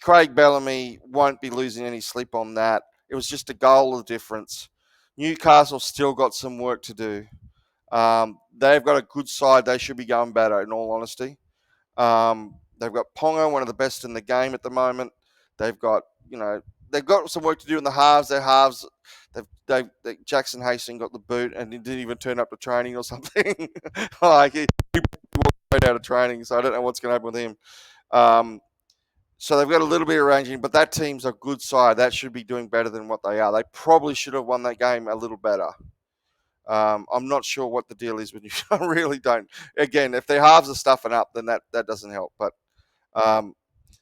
Craig Bellamy won't be losing any sleep on that. It was just a goal of difference. Newcastle still got some work to do. They've got a good side. They should be going better, in all honesty. They've got Ponga, one of the best in the game at the moment. They've got some work to do in the halves. Their halves, Jackson Hastings got the boot and he didn't even turn up to training or something. Like he walked right out of training, so I don't know what's going to happen with him. So they've got a little bit of arranging, but that team's a good side. That should be doing better than what they are. They probably should have won that game a little better. I'm not sure what the deal is with you. I really don't. Again, if their halves are stuffing up, then that doesn't help. But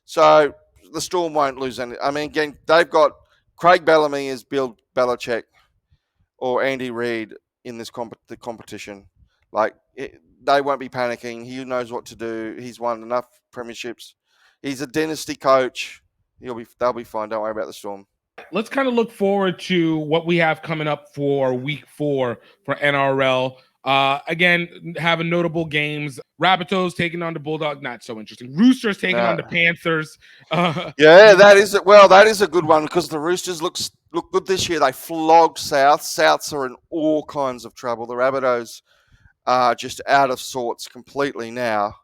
so the Storm won't lose any. I mean, again, they've got Craig Bellamy as Bill Belichick or Andy Reid in this the competition. They won't be panicking. He knows what to do. He's won enough premierships. He's a dynasty coach. They'll be fine. Don't worry about the Storm. Let's kind of look forward to what we have coming up for week 4 for NRL. Again, having notable games. Rabbitohs taking on the Bulldog, not so interesting. Roosters taking on the Panthers. That is a good one because the Roosters look good this year. They flogged South. Souths are in all kinds of trouble. The Rabbitohs are just out of sorts completely now.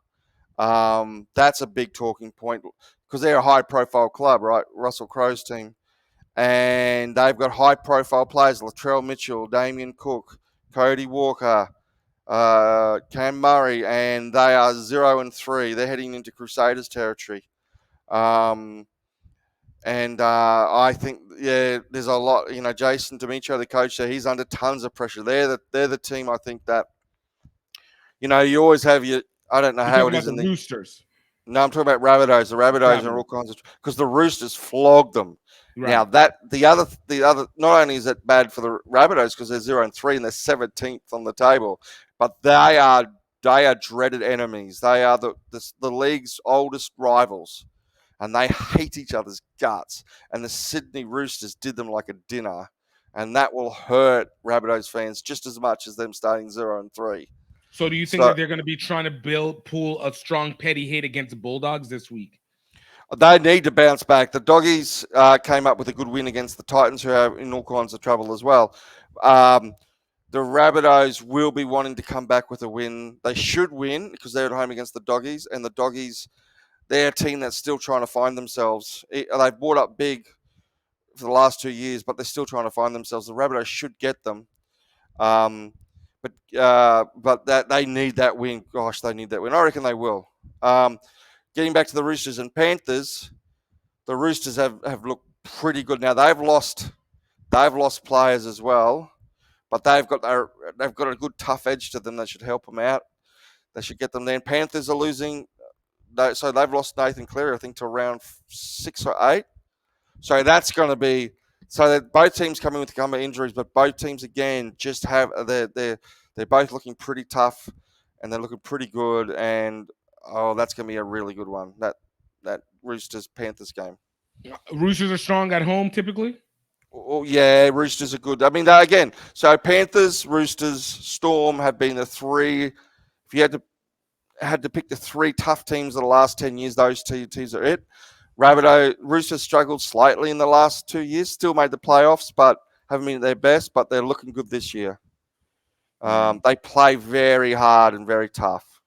That's a big talking point because they're a high-profile club, right? Russell Crowe's team. And they've got high-profile players: Latrell Mitchell, Damien Cook, Cody Walker, Cam Murray, and they are 0-3. They're heading into Crusaders territory. I think there's a lot. Jason Demetrio, the coach there, he's under tons of pressure. They're the team. I think that you always have your. I don't know how it is in the Roosters. No, I'm talking about Rabbitohs. The Rabbitohs are all kinds of because the Roosters flogged them. Right. Now the other not only is it bad for the Rabbitohs because they're 0-3 and they're 17th on the table, but they are dreaded enemies. They are the league's oldest rivals, and they hate each other's guts. And the Sydney Roosters did them like a dinner, and that will hurt Rabbitohs fans just as much as them starting 0-3. So do you think that they're going to be trying to pull a strong petty hit against the Bulldogs this week? They need to bounce back. The Doggies came up with a good win against the Titans, who are in all kinds of trouble as well. The Rabbitohs will be wanting to come back with a win. They should win because they're at home against the Doggies, and the Doggies, they're a team that's still trying to find themselves. They've bought up big for the last 2 years, but they're still trying to find themselves. The Rabbitohs should get them. But that they need that win. Gosh, they need that win. I reckon they will. Getting back to the Roosters and Panthers, the Roosters have looked pretty good. Now they've lost players as well, but they've got a good tough edge to them that should help them out. They should get them there. And Panthers are losing So they've lost Nathan Cleary, I think, to round 6 or 8. So that's going to be so that both teams coming with a couple of injuries, but both teams again just have they're both looking pretty tough, and they're looking pretty good, and that's going to be a really good one. That Roosters Panthers game. Roosters are strong at home typically. Oh yeah, Roosters are good. I mean, again, so Panthers, Roosters, Storm have been the three. If you had to pick the three tough teams of the last 10 years, those two teams are it. Roosters struggled slightly in the last 2 years, still made the playoffs, but haven't been at their best, but they're looking good this year. They play very hard and very tough.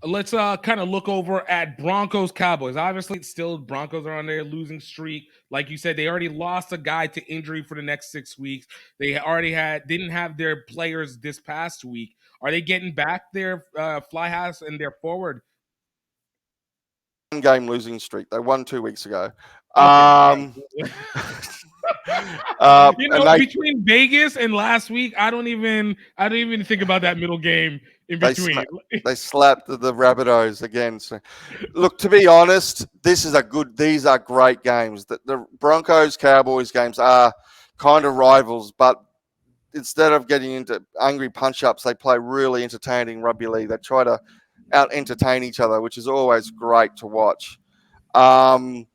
Let's kind of look over at Broncos Cowboys. Obviously, still Broncos are on their losing streak. Like you said, they already lost a guy to injury for the next 6 weeks. They already didn't have their players this past week. Are they getting back their fly halves and their forward? Game losing streak. They won 2 weeks ago. Okay. They, between Vegas and last week, I don't even think about that middle game in between. They slapped the Rabbitohs again. So, look, to be honest, these are great games. The Broncos Cowboys games are kind of rivals, but instead of getting into angry punch-ups, they play really entertaining rugby league. They try to out-entertain each other, which is always great to watch. But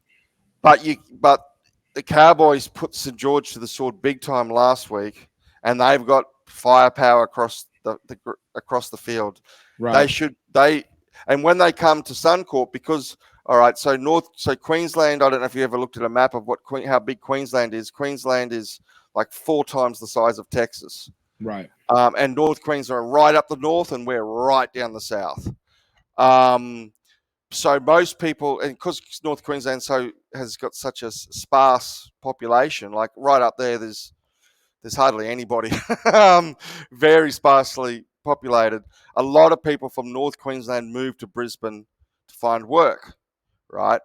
the Cowboys put St. George to the sword big time last week, and they've got firepower across the field. Right. And when they come to Suncorp, because so Queensland, I don't know if you ever looked at a map of how big Queensland is. Queensland is like 4 times the size of Texas. Right. And North Queensland are right up the north, and we're right down the south. So most people, and because North Queensland has got such a sparse population, like right up there, there's hardly anybody. Very sparsely populated. A lot of people from North Queensland move to Brisbane to find work, right?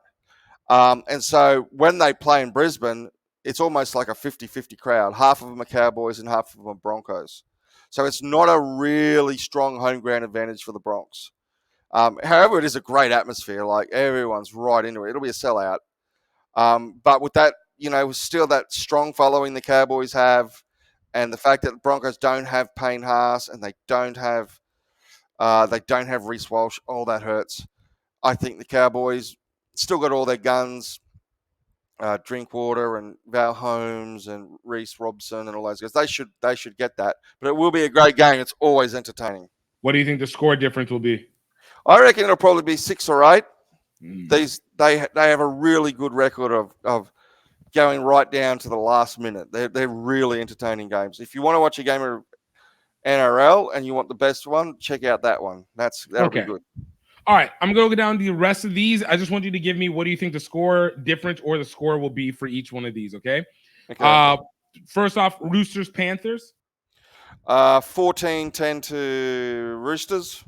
And so when they play in Brisbane, it's almost like a 50-50 crowd. Half of them are Cowboys and half of them are Broncos. So it's not a really strong home ground advantage for the Bronx. However, it is a great atmosphere. Like everyone's right into it. It'll be a sellout. But with that, still that strong following the Cowboys have, and the fact that the Broncos don't have Payne Haas and they don't have Reece Walsh, all that hurts. I think the Cowboys still got all their guns, Drinkwater and Val Holmes and Reece Robson and all those guys. They should get that. But it will be a great game. It's always entertaining. What do you think the score difference will be? I reckon it'll probably be 6 or 8. They have a really good record of going right down to the last minute. They're really entertaining games. If you want to watch a game of NRL and you want the best one, check out that one. That'll be good. All right, I'm going to go down the rest of these. I just want you to give me what do you think the score difference or the score will be for each one of these, okay? First off, Roosters, Panthers. 14-10 to Roosters.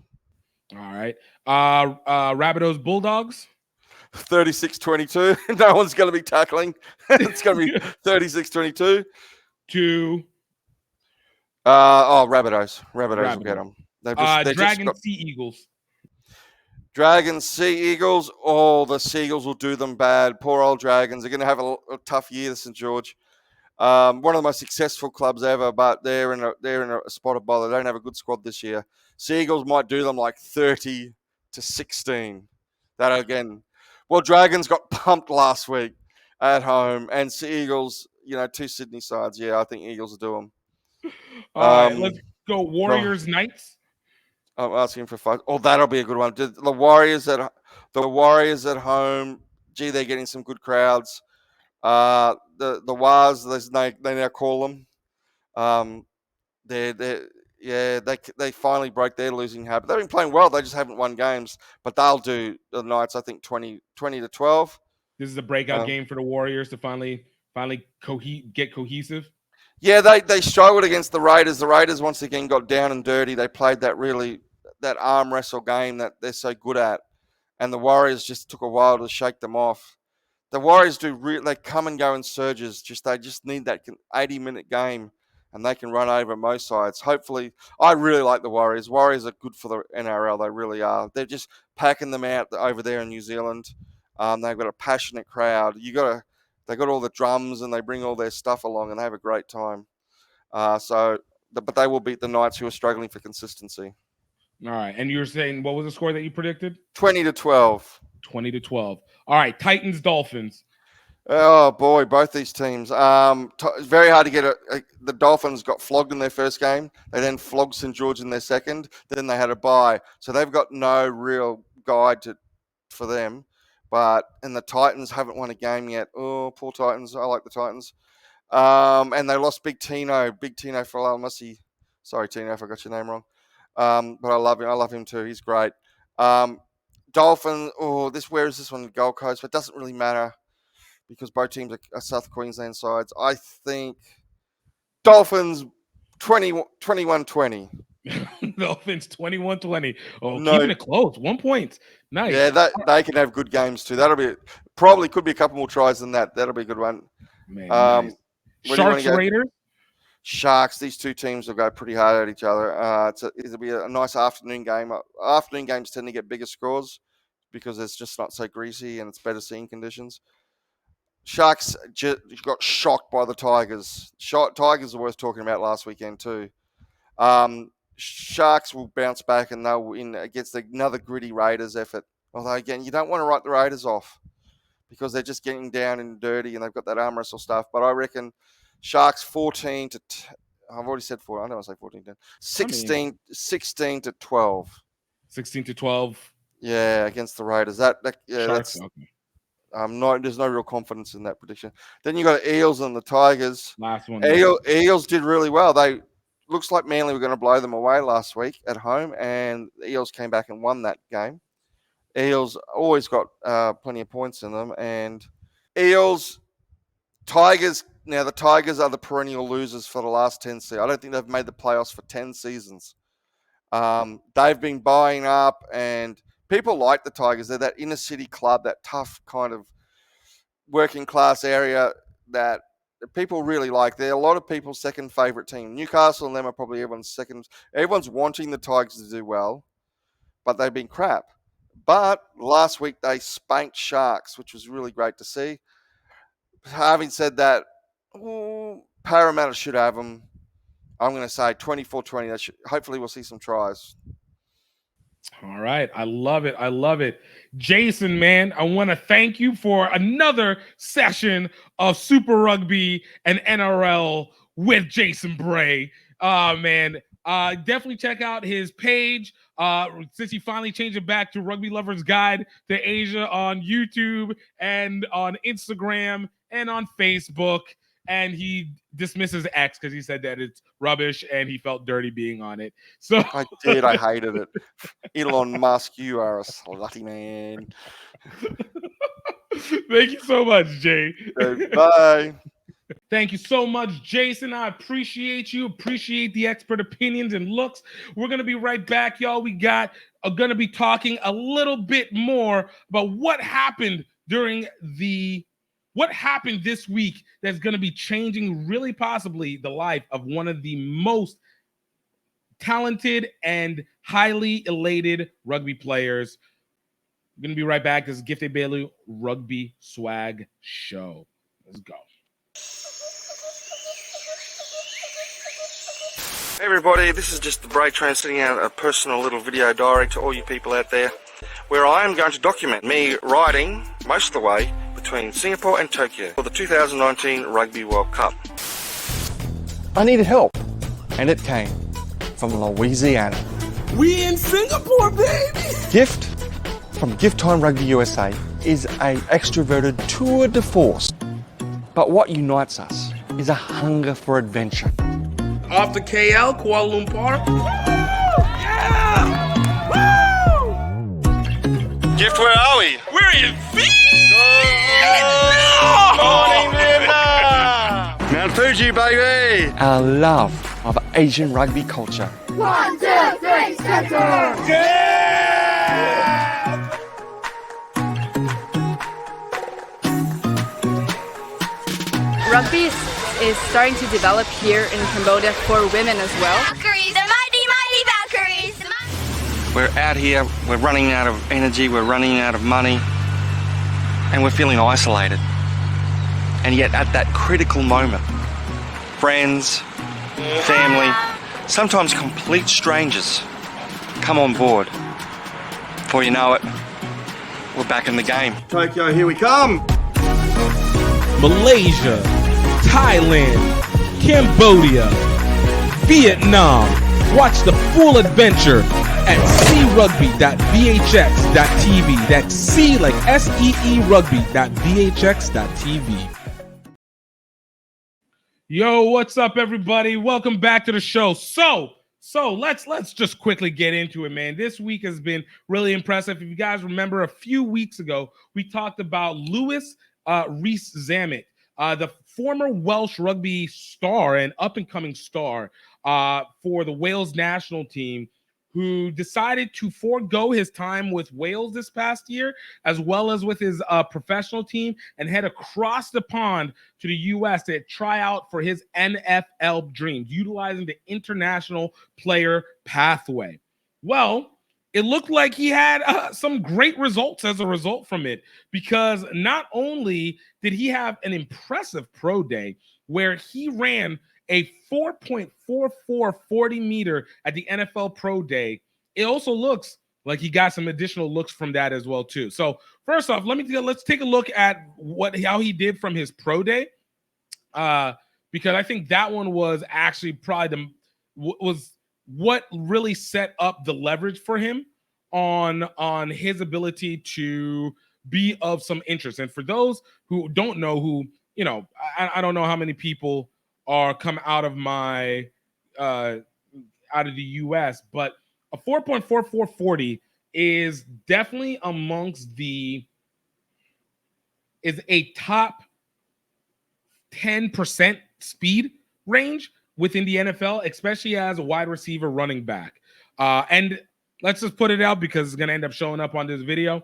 All right. Rabbitohs, Bulldogs. 36-22. No one's going to be tackling. It's going to be 36-22. To Rabbitohs. Rabbitohs will get them. Dragons, Sea Eagles. Dragons, Sea Eagles. Oh, the Seagulls will do them bad. Poor old Dragons. They're going to have a tough year, St. George. One of the most successful clubs ever, but they're in a spot of bother. They don't have a good squad this year. Seagulls might do them like 30-16. That again. Well, Dragons got pumped last week at home, and Seagulls, 2 Sydney sides. Yeah, I think Eagles will do them. All right, let's go Warriors, Knights. I'm asking for 5. Oh, that'll be a good one. The Warriors at home. Gee, they're getting some good crowds. The Wars, they now call them. They finally broke their losing habit. They've been playing well. They just haven't won games. But they'll do the Knights, I think, 20-12. This is a breakout game for the Warriors to finally get cohesive. Yeah, they struggled against the Raiders. The Raiders once again got down and dirty. They played that arm wrestle game that they're so good at, and the Warriors just took a while to shake them off. The Warriors they come and go in surges. They just need that 80-minute game, and they can run over most sides. Hopefully, I really like the Warriors. Warriors are good for the NRL. They really are. They're just packing them out over there in New Zealand. They've got a passionate crowd. They got all the drums, and they bring all their stuff along, and they have a great time. But they will beat the Knights, who are struggling for consistency. All right. And you were saying, what was the score that you predicted? 20-12. 20-12. All right. Titans, Dolphins. Oh boy, both these teams. It's very hard to get the Dolphins got flogged in their first game. They then flogged St. George in their second. Then they had a bye, so they've got no real guide for them. And the Titans haven't won a game yet. Oh, poor Titans. I like the Titans. And they lost Big Tino Falamassi. Sorry, Tino, if I got your name wrong. But I love him. I love him too. He's great. Dolphins. Where is this one? Gold Coast, but it doesn't really matter, because both teams are South Queensland sides. I think Dolphins 21-20. Dolphins 21-20. Oh, No. keeping it close. 1 point. Nice. Yeah, they can have good games too. Probably could be a couple more tries than that. That'll be a good one. Man, nice. Sharks, Raiders. Sharks. These two teams will go pretty hard at each other. It'll be a nice afternoon game. Afternoon games tend to get bigger scores because it's just not so greasy and it's better seeing conditions. Sharks got shocked by the Tigers. Tigers are worth talking about last weekend too. Sharks will bounce back and they'll win against another gritty Raiders effort. Although, again, you don't want to write the Raiders off because they're just getting down and dirty and they've got that arm wrestle stuff. But I reckon Sharks 14 to... I've already said 4. I don't want to say 14. 16 to 12. 16 to 12. Yeah, against the Raiders. Sharks, okay. There's no real confidence in that prediction. Then you got Eels and the Tigers. Last one. Eels did really well. Looks like Manly were going to blow them away last week at home, and the Eels came back and won that game. Eels always got plenty of points in them, and Tigers. Now the Tigers are the perennial losers for the last 10 seasons. I don't think they've made the playoffs for 10 seasons. They've been buying up, and people like the Tigers. They're that inner city club, that tough kind of working class area that people really like. They're a lot of people's second favourite team. Newcastle and them are probably everyone's second. Everyone's wanting the Tigers to do well, but they've been crap. But last week they spanked Sharks, which was really great to see. Having said that, Parramatta should have them. I'm going to say 24-20. Hopefully we'll see some tries. All right. I love it. I love it. Jason, man, I want to thank you for another session of Super Rugby and NRL with Jason Bray. Man, definitely check out his page. Since he finally changed it back to Rugby Lover's Guide to Asia on YouTube and on Instagram and on Facebook. And he dismisses X because he said that it's rubbish and he felt dirty being on it. So I did. I hated it. Elon Musk, you are a slutty man. Thank you so much, Jay. Okay, bye. Thank you so much, Jason. I appreciate you. Appreciate the expert opinions and looks. We're going to be right back, y'all. We are going to be talking a little bit more about what happened what happened this week that's going to be changing really possibly the life of one of the most talented and highly elated rugby players. We're going to be right back. This is Gifted Bailey Rugby Swag Show. Let's go. Hey everybody, this is just the Bray train sending out a personal little video diary to all you people out there, where I am going to document me riding most of the way between Singapore and Tokyo for the 2019 Rugby World Cup. I needed help, and it came from Louisiana. We in Singapore, baby! Gift from GiftTime Rugby USA is a extroverted tour de force. But what unites us is a hunger for adventure. Off to KL, Kuala Lumpur. Gift, where are we? We're in Morning, Vietnam! Mount Fuji, baby! Our love of Asian rugby culture. 1, 2, 3, center! Rugby is is starting to develop here in Cambodia for women as well. Valkyries, the mighty, mighty Valkyries. We're out here, we're running out of energy, we're running out of money, and we're feeling isolated. And yet at that critical moment, friends, family, sometimes complete strangers come on board. Before you know it, we're back in the game. Tokyo, here we come. Malaysia, Thailand, Cambodia, Vietnam. Watch the full adventure at crugby.vhx.tv. That's C like SEE rugby.vhx.tv. Yo, what's up, everybody? Welcome back to the show. So let's just quickly get into it, man. This week has been really impressive. If you guys remember, a few weeks ago, we talked about Louis Rees-Zammit, the former Welsh rugby star and up-and-coming star for the Wales national team, who decided to forego his time with Wales this past year, as well as with his professional team, and head across the pond to the U.S. to try out for his NFL dreams, utilizing the international player pathway. Well, it looked like he had some great results as a result from it, because not only did he have an impressive pro day where he ran a 4.44 40-meter at the NFL Pro Day, it also looks like he got some additional looks from that as well too. So first off, let's take a look at how he did from his Pro Day, because I think that one was actually probably was what really set up the leverage for him on his ability to be of some interest. And for those who don't know, I don't know how many people are come out of my out of the US, but a 4.4440 is definitely amongst is a top 10% speed range within the NFL, especially as a wide receiver running back. And let's just put it out because it's going to end up showing up on this video.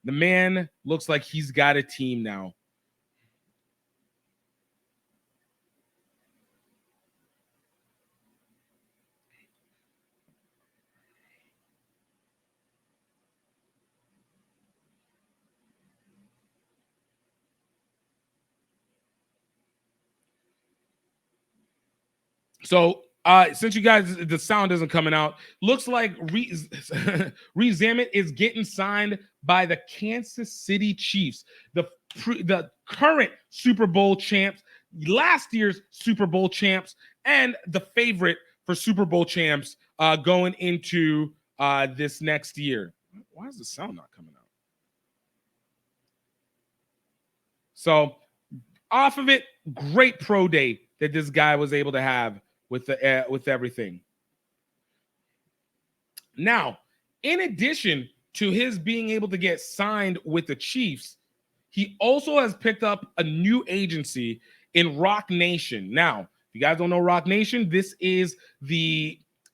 The man looks like he's got a team now. So since you guys, the sound isn't coming out, looks like Rees-Zammit is getting signed by the Kansas City Chiefs, the current Super Bowl champs, last year's Super Bowl champs, and the favorite for Super Bowl champs going into this next year. Why is the sound not coming out? So off of it, great pro day that this guy was able to have with everything. Now, in addition to his being able to get signed with the Chiefs, he also has picked up a new agency in Rock Nation. Now, if you guys don't know Rock Nation, this is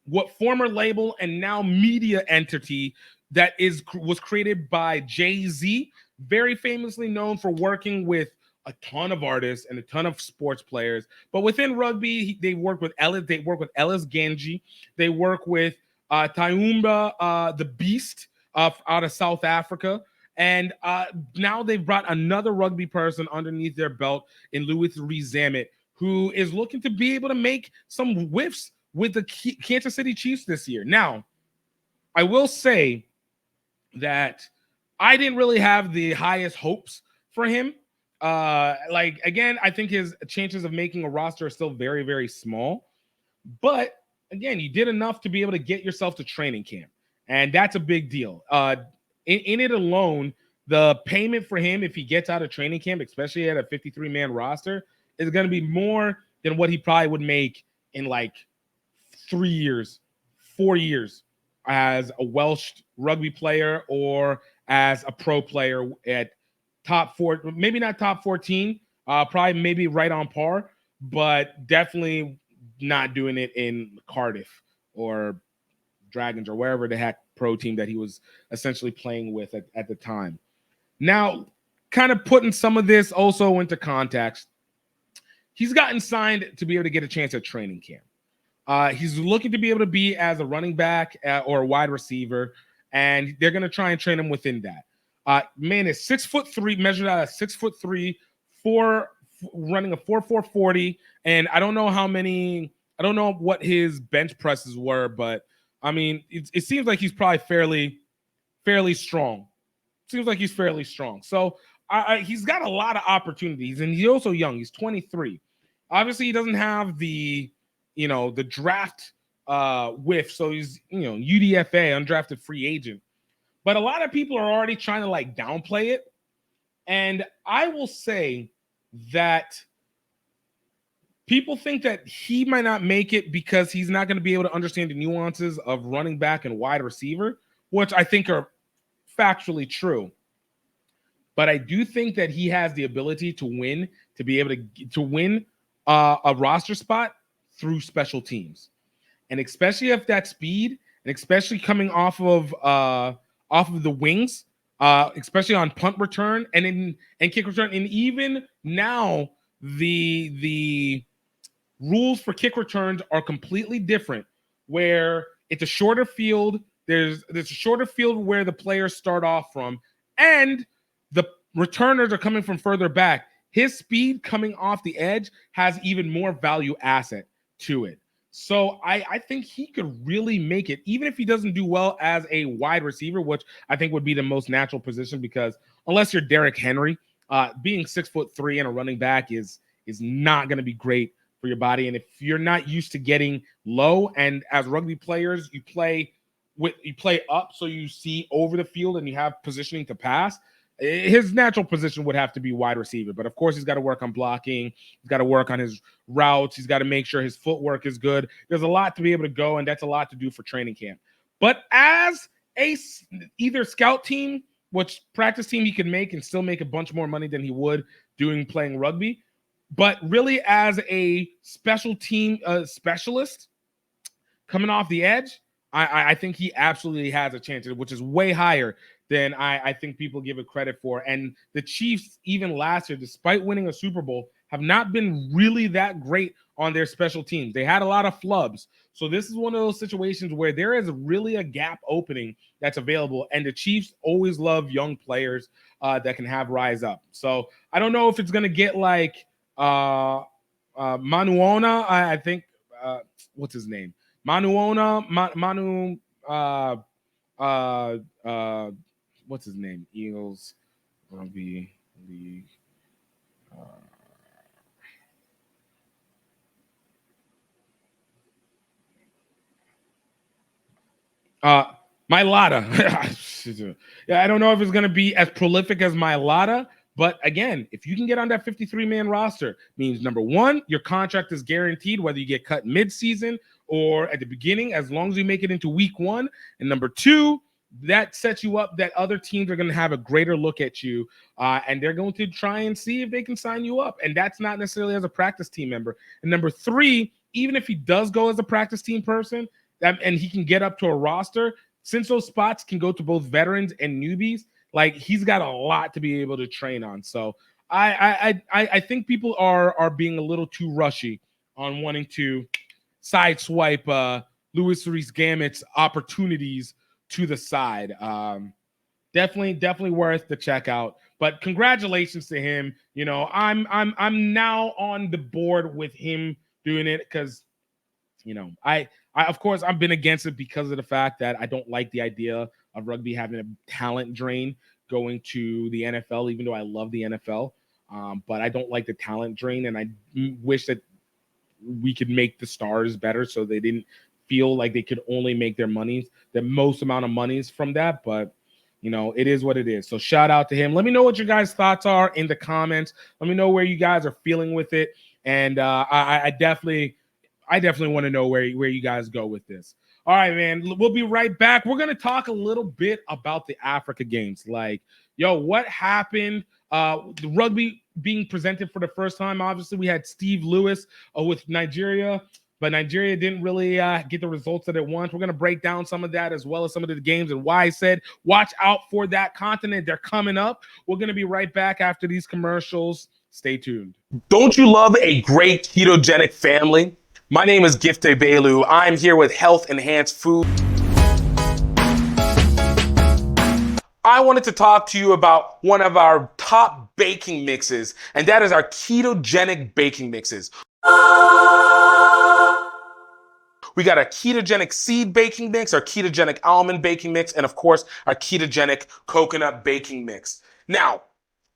what former label and now media entity that was created by Jay-Z, very famously known for working with a ton of artists and a ton of sports players. But within rugby, they work with Ellis. They work with Ellis Ganji. They work with Tayumba, the Beast out of South Africa. And now they've brought another rugby person underneath their belt in Louis Rees-Zammit, who is looking to be able to make some whiffs with the Kansas City Chiefs this year. Now, I will say that I didn't really have the highest hopes for him. Again, I think his chances of making a roster are still very, very small. But again, you did enough to be able to get yourself to training camp, and that's a big deal. In it alone, the payment for him, if he gets out of training camp, especially at a 53-man roster, is going to be more than what he probably would make in like 3 years, 4 years as a Welsh rugby player or as a pro player at top 4, maybe not top 14, probably maybe right on par, but definitely not doing it in Cardiff or Dragons or wherever the heck pro team that he was essentially playing with at the time. Now, kind of putting some of this also into context, he's gotten signed to be able to get a chance at training camp. He's looking to be able to be as a running back or a wide receiver, and they're going to try and train him within that. Man is 6'3", measured out at 6'3", running a 4.40, and I don't know what his bench presses were, but I mean, it seems like he's probably fairly strong. Seems like he's fairly strong. So he's got a lot of opportunities, and he's also young. He's 23. Obviously, he doesn't have the draft whiff, so he's UDFA, undrafted free agent. But a lot of people are already trying to like downplay it, and I will say that people think that he might not make it because he's not going to be able to understand the nuances of running back and wide receiver, which I think are factually true. But I do think that he has the ability to win, to be able to win a roster spot through special teams. And especially if that speed, and especially coming off of the wings, especially on punt return and kick return, and even now the rules for kick returns are completely different, where it's a shorter field. There's a shorter field where the players start off from, and the returners are coming from further back. His speed coming off the edge has even more value asset to it. So I think he could really make it, even if he doesn't do well as a wide receiver, which I think would be the most natural position, because unless you're Derrick Henry, being 6'3" and a running back is not going to be great for your body. And if you're not used to getting low, and as rugby players, you play up, so you see over the field and you have positioning to pass, his natural position would have to be wide receiver. But of course, he's got to work on blocking. He's got to work on his routes. He's got to make sure his footwork is good. There's a lot to be able to go, and that's a lot to do for training camp. But as either scout team, which practice team he could make and still make a bunch more money than he would playing rugby, but really as a special team specialist coming off the edge, I think he absolutely has a chance, which is way higher than I think people give it credit for. And the Chiefs, even last year, despite winning a Super Bowl, have not been really that great on their special teams. They had a lot of flubs. So this is one of those situations where there is really a gap opening that's available. And the Chiefs always love young players that can rise up. So I don't know if it's going to get like Manuona. I think, what's his name? Manuona, what's his name? Eagles Rugby League. Mailata. Yeah, I don't know if it's going to be as prolific as Mailata, but again, if you can get on that 53-man roster, means number one, your contract is guaranteed, whether you get cut mid-season or at the beginning, as long as you make it into week one. And number two, that sets you up that other teams are going to have a greater look at you, and they're going to try and see if they can sign you up. And that's not necessarily as a practice team member. And number three, even if he does go as a practice team person, and he can get up to a roster, since those spots can go to both veterans and newbies, like he's got a lot to be able to train on. So I think people are being a little too rushy on wanting to sideswipe Louis Rees-Zammit's opportunities to the side. Definitely worth the check out. But congratulations to him. You know, I'm now on the board with him doing it, because, you know, I of course I've been against it because of the fact that I don't like the idea of rugby having a talent drain going to the NFL, even though I love the NFL. But I don't like the talent drain, and I wish that we could make the stars better so they didn't feel like they could only make the most amount of monies from that. But, you know, it is what it is. So shout out to him. Let me know what your guys' thoughts are in the comments. Let me know where you guys are feeling with it. And I definitely want to know where you guys go with this. All right, man. We'll be right back. We're going to talk a little bit about the Africa Games. Like, yo, what happened? The rugby being presented for the first time. Obviously, we had Steve Lewis with Nigeria, but Nigeria didn't really get the results that it wants. We're going to break down some of that, as well as some of the games, and why I said watch out for that continent. They're coming up. We're going to be right back after these commercials. Stay tuned. Don't you love a great ketogenic family? My name is Gifte Belu. I'm here with Health Enhanced Food. I wanted to talk to you about one of our top baking mixes, and that is our ketogenic baking mixes. We got our ketogenic seed baking mix, our ketogenic almond baking mix, and of course, our ketogenic coconut baking mix. Now,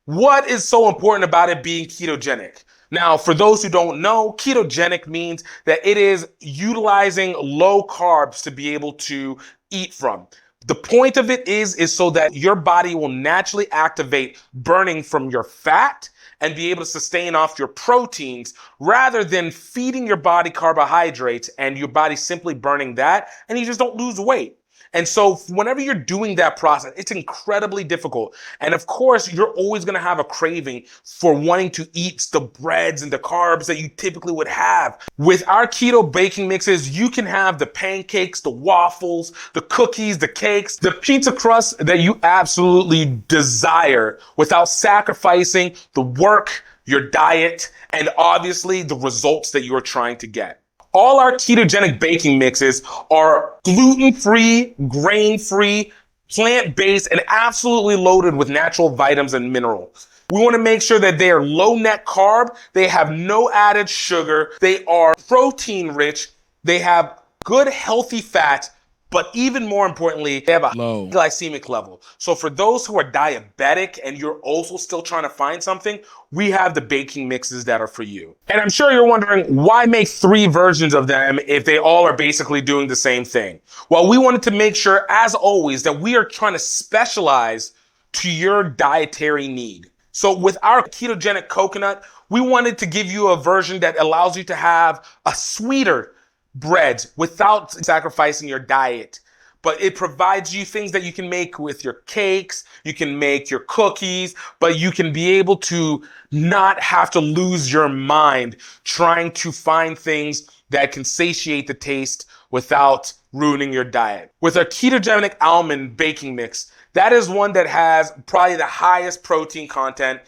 what is so important about it being ketogenic? Now, for those who don't know, ketogenic means that it is utilizing low carbs to be able to eat from. The point of it is so that your body will naturally activate burning from your fat and be able to sustain off your proteins rather than feeding your body carbohydrates and your body simply burning that and you just don't lose weight. And so whenever you're doing that process, it's incredibly difficult. And of course, you're always going to have a craving for wanting to eat the breads and the carbs that you typically would have. With our keto baking mixes, you can have the pancakes, the waffles, the cookies, the cakes, the pizza crust that you absolutely desire without sacrificing the work, your diet, and obviously the results that you are trying to get. All our ketogenic baking mixes are gluten-free, grain-free, plant-based, and absolutely loaded with natural vitamins and minerals. We want to make sure that they are low net carb, they have no added sugar, they are protein rich, they have good healthy fats, but even more importantly, they have a low glycemic level. So for those who are diabetic and you're also still trying to find something, we have the baking mixes that are for you. And I'm sure you're wondering, why make 3 versions of them if they all are basically doing the same thing? Well, we wanted to make sure, as always, that we are trying to specialize to your dietary need. So with our ketogenic coconut, we wanted to give you a version that allows you to have a sweeter bread without sacrificing your diet. But it provides you things that you can make with your cakes, you can make your cookies, but you can be able to not have to lose your mind trying to find things that can satiate the taste without ruining your diet. With our ketogenic almond baking mix, that is one that has probably the highest protein content.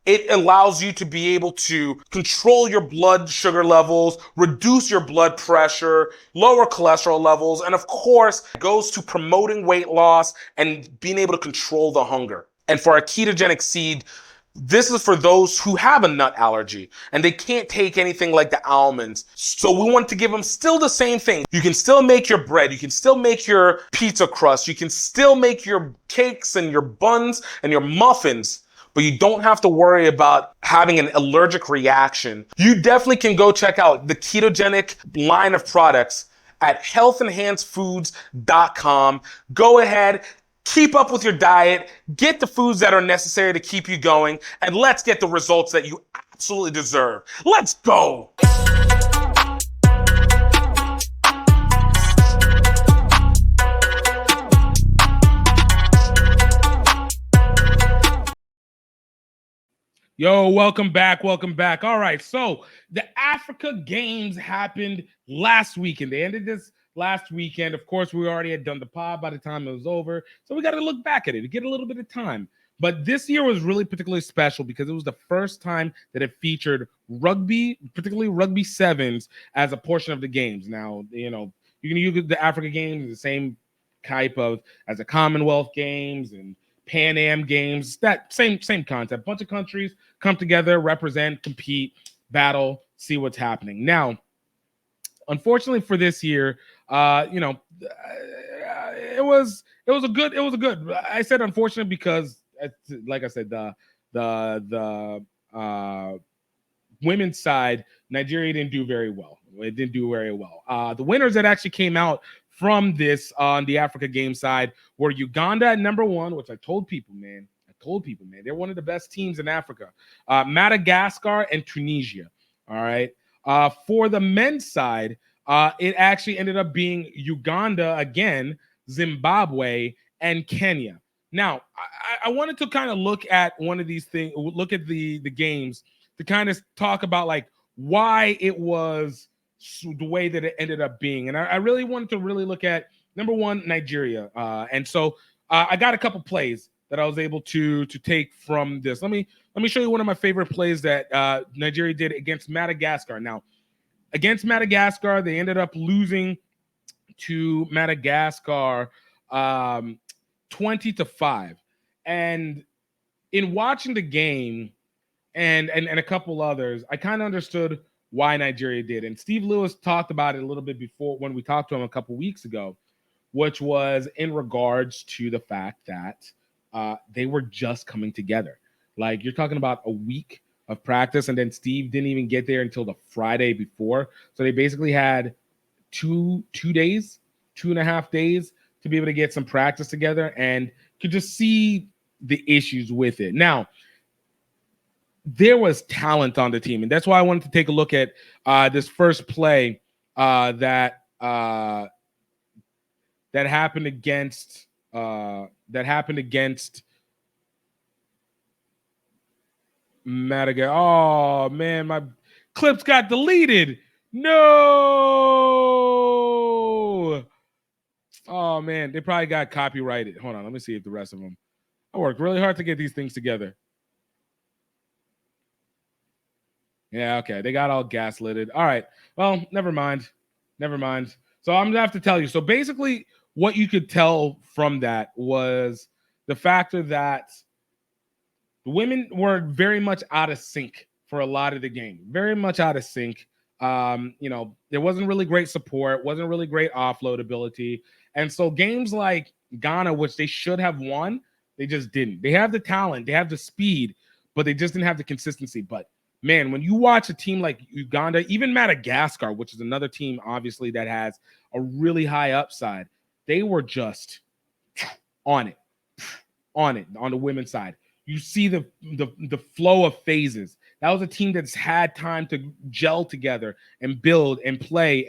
It allows you to be able to control your blood sugar levels, reduce your blood pressure, lower cholesterol levels, and of course, goes to promoting weight loss and being able to control the hunger. And for our ketogenic seed, this is for those who have a nut allergy and they can't take anything like the almonds. So we want to give them still the same thing. You can still make your bread. You can still make your pizza crust. You can still make your cakes and your buns and your muffins, but you don't have to worry about having an allergic reaction. You definitely can go check out the ketogenic line of products at healthenhancedfoods.com. Go ahead, keep up with your diet, get the foods that are necessary to keep you going, and let's get the results that you absolutely deserve. Let's go. Yo, welcome back. Welcome back. All right. So the Africa Games happened last weekend. They ended this last weekend. Of course, we already had done the pod by the time it was over. So we got to look back at it to get a little bit of time. But this year was really particularly special because it was the first time that it featured rugby, particularly rugby sevens, as a portion of the games. Now, you know, you can use the Africa Games the same type of as the Commonwealth Games and Pan Am Games, that same concept. Bunch of countries come together, represent, compete, battle, see what's happening. Now, unfortunately for this year, it was a good. I said unfortunate because, like I said, the women's side, Nigeria didn't do very well. It didn't do very well. The winners that actually came out from this on the Africa Games side were Uganda at number 1, which I told people, man. They're one of the best teams in Africa. Madagascar and Tunisia. All right. For the men's side, it actually ended up being Uganda again, Zimbabwe, and Kenya. Now, I wanted to kind of look at one of these things, look at the games to kind of talk about like why it was the way that it ended up being. And I really wanted to really look at, number 1, Nigeria. And so I got a couple plays that I was able to take from this. Let me show you one of my favorite plays that Nigeria did against Madagascar. Now, against Madagascar, they ended up losing to Madagascar 20-5. And in watching the game and a couple others, I kind of understood why Nigeria did. And Steve Lewis talked about it a little bit before when we talked to him a couple weeks ago, which was in regards to the fact that they were just coming together. Like, you're talking about a week of practice, and then Steve didn't even get there until the Friday before. So they basically had 2.5 days to be able to get some practice together, and could just see the issues with it. Now, there was talent on the team, and that's why I wanted to take a look at this first play that happened against Madagascar. Oh man, my clips got deleted. No. Oh man, they probably got copyrighted. Hold on, let me see if the rest of them. I worked really hard to get these things together. Yeah, okay. They got all gaslitted. All right. Well, never mind. So I'm gonna have to tell you. So basically, what you could tell from that was the factor that the women were very much out of sync for a lot of the game. Very much out of sync. There wasn't really great support, wasn't really great offload ability. And so games like Ghana, which they should have won, they just didn't. They have the talent, they have the speed, but they just didn't have the consistency. But man, when you watch a team like Uganda, even Madagascar, which is another team, obviously, that has a really high upside, they were just on it on the women's side. You see the flow of phases. That was a team that's had time to gel together and build and play.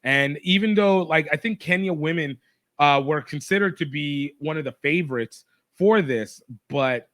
And even though, like, I think Kenya women were considered to be one of the favorites for this, but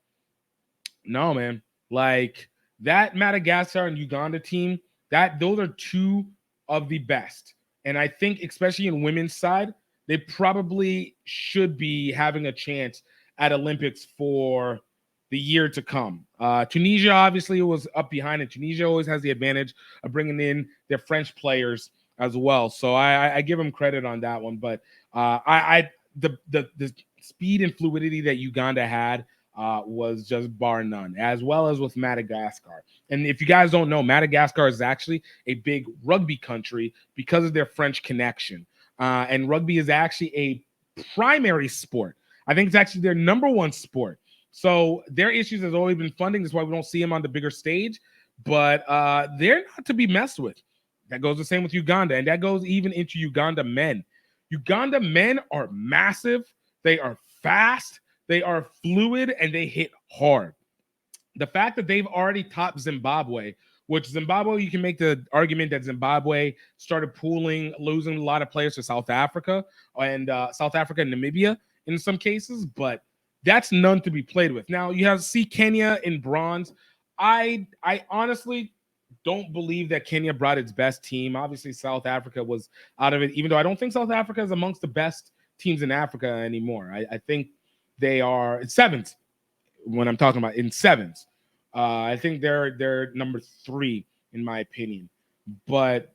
no, man. Like, that Madagascar and Uganda team, those are two of the best. And I think, especially in women's side, they probably should be having a chance at Olympics for the year to come. Tunisia obviously was up behind it. Tunisia always has the advantage of bringing in their French players as well. So I give them credit on that one. But the speed and fluidity that Uganda had was just bar none, as well as with Madagascar. And if you guys don't know, Madagascar is actually a big rugby country because of their French connection. And rugby is actually a primary sport. I think it's actually their number one sport. So their issues has always been funding. That's why we don't see them on the bigger stage. But they're not to be messed with. That goes the same with Uganda. And that goes even into Uganda men. Uganda men are massive. They are fast. They are fluid, and they hit hard. The fact that they've already topped Zimbabwe, which Zimbabwe, you can make the argument that Zimbabwe started losing a lot of players to South Africa and Namibia in some cases, but that's none to be played with. Now, you have Kenya in bronze. I honestly don't believe that Kenya brought its best team. Obviously, South Africa was out of it, even though I don't think South Africa is amongst the best teams in Africa anymore. I think they are in sevens when I'm talking about in sevens. I think they're number 3 in my opinion. But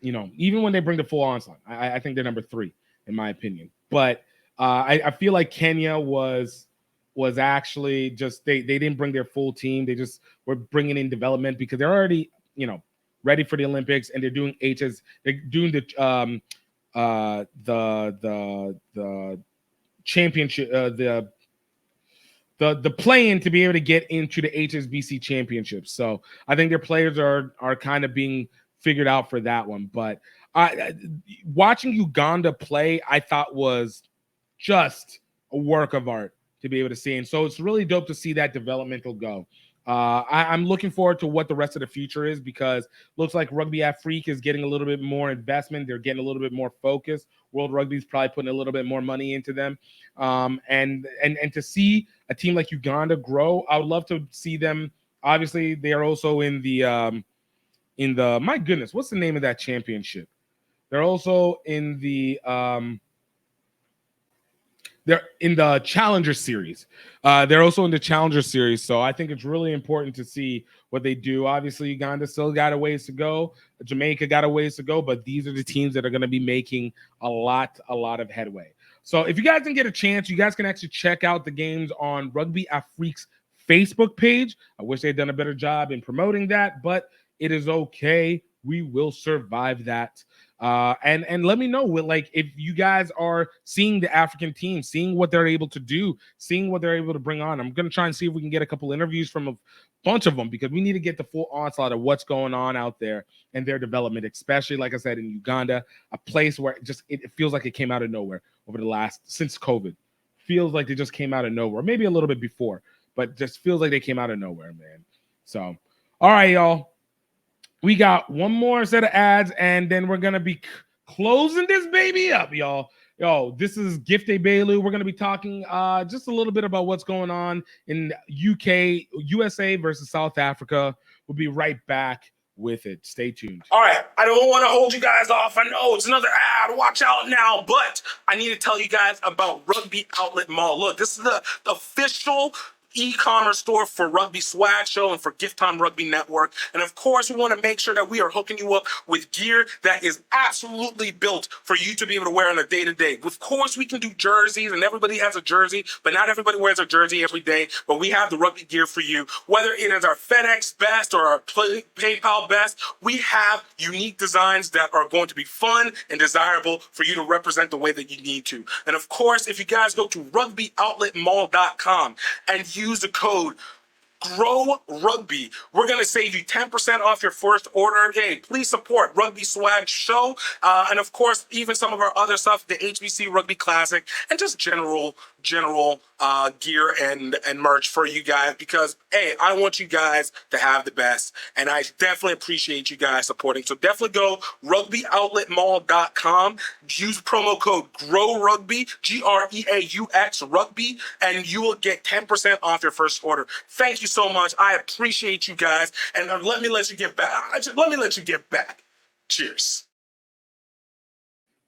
even when they bring the full onslaught, I think they're number 3 in my opinion. But I feel like Kenya was actually just they didn't bring their full team. They just were bringing in development because they're already ready for the Olympics, and they're doing they're doing the championship, the play-in to be able to get into the HSBC championships. So I think their players are kind of being figured out for that one. But watching Uganda play, I thought was just a work of art to be able to see. And so it's really dope to see that developmental go. I'm looking forward to what the rest of the future is, because looks like Rugby Afrique is getting a little bit more investment. They're getting a little bit more focus. World Rugby is probably putting a little bit more money into them. And to see a team like Uganda grow, I would love to see them. Obviously, they are also in the my goodness, what's the name of that championship? They're also in the they're in the Challenger Series. They're also in the Challenger Series. So I think it's really important to see what they do. Obviously, Uganda still got a ways to go. Jamaica got a ways to go, but these are the teams that are going to be making a lot of headway. So if you guys didn't get a chance, you guys can actually check out the games on Rugby Afrique's Facebook page. I wish they'd done a better job in promoting that, but it is okay. We will survive that. And let me know like if you guys are seeing the African team, seeing what they're able to do, seeing what they're able to bring on. I'm going to try and see if we can get a couple interviews from a bunch of them, because we need to get the full onslaught of what's going on out there and their development, especially, like I said, in Uganda, a place where it feels like it came out of nowhere since COVID. Feels like they just came out of nowhere, maybe a little bit before, but just feels like they came out of nowhere, man. So, all right, y'all. We got one more set of ads, and then we're going to be closing this baby up, y'all. Yo, this is Gift Bailu. We're going to be talking just a little bit about what's going on in USA versus South Africa. We'll be right back with it. Stay tuned. All right, I don't want to hold you guys off. I know it's another ad. Watch out now. But I need to tell you guys about Rugby Outlet Mall. Look, this is the official e-commerce store for Rugby Swag Show and for GiftTime Rugby Network. And of course, we want to make sure that we are hooking you up with gear that is absolutely built for you to be able to wear on a day-to-day. Of course, we can do jerseys, and everybody has a jersey, but not everybody wears a jersey every day. But we have the rugby gear for you. Whether it is our FedEx best or our PayPal best, we have unique designs that are going to be fun and desirable for you to represent the way that you need to. And of course, if you guys go to rugbyoutletmall.com and use the code Grow Rugby, we're going to save you 10% off your first order. Hey, please support Rugby Swag Show. And of course, even some of our other stuff, the HBC Rugby Classic, and just general gear and merch for you guys, because hey, I want you guys to have the best, and I definitely appreciate you guys supporting. So definitely go rugbyoutletmall.com, use promo code GROWRUGBY, GREAUX Rugby, and you will get 10% off your first order. Thank you so much. I appreciate you guys, and let me let you get back. Cheers.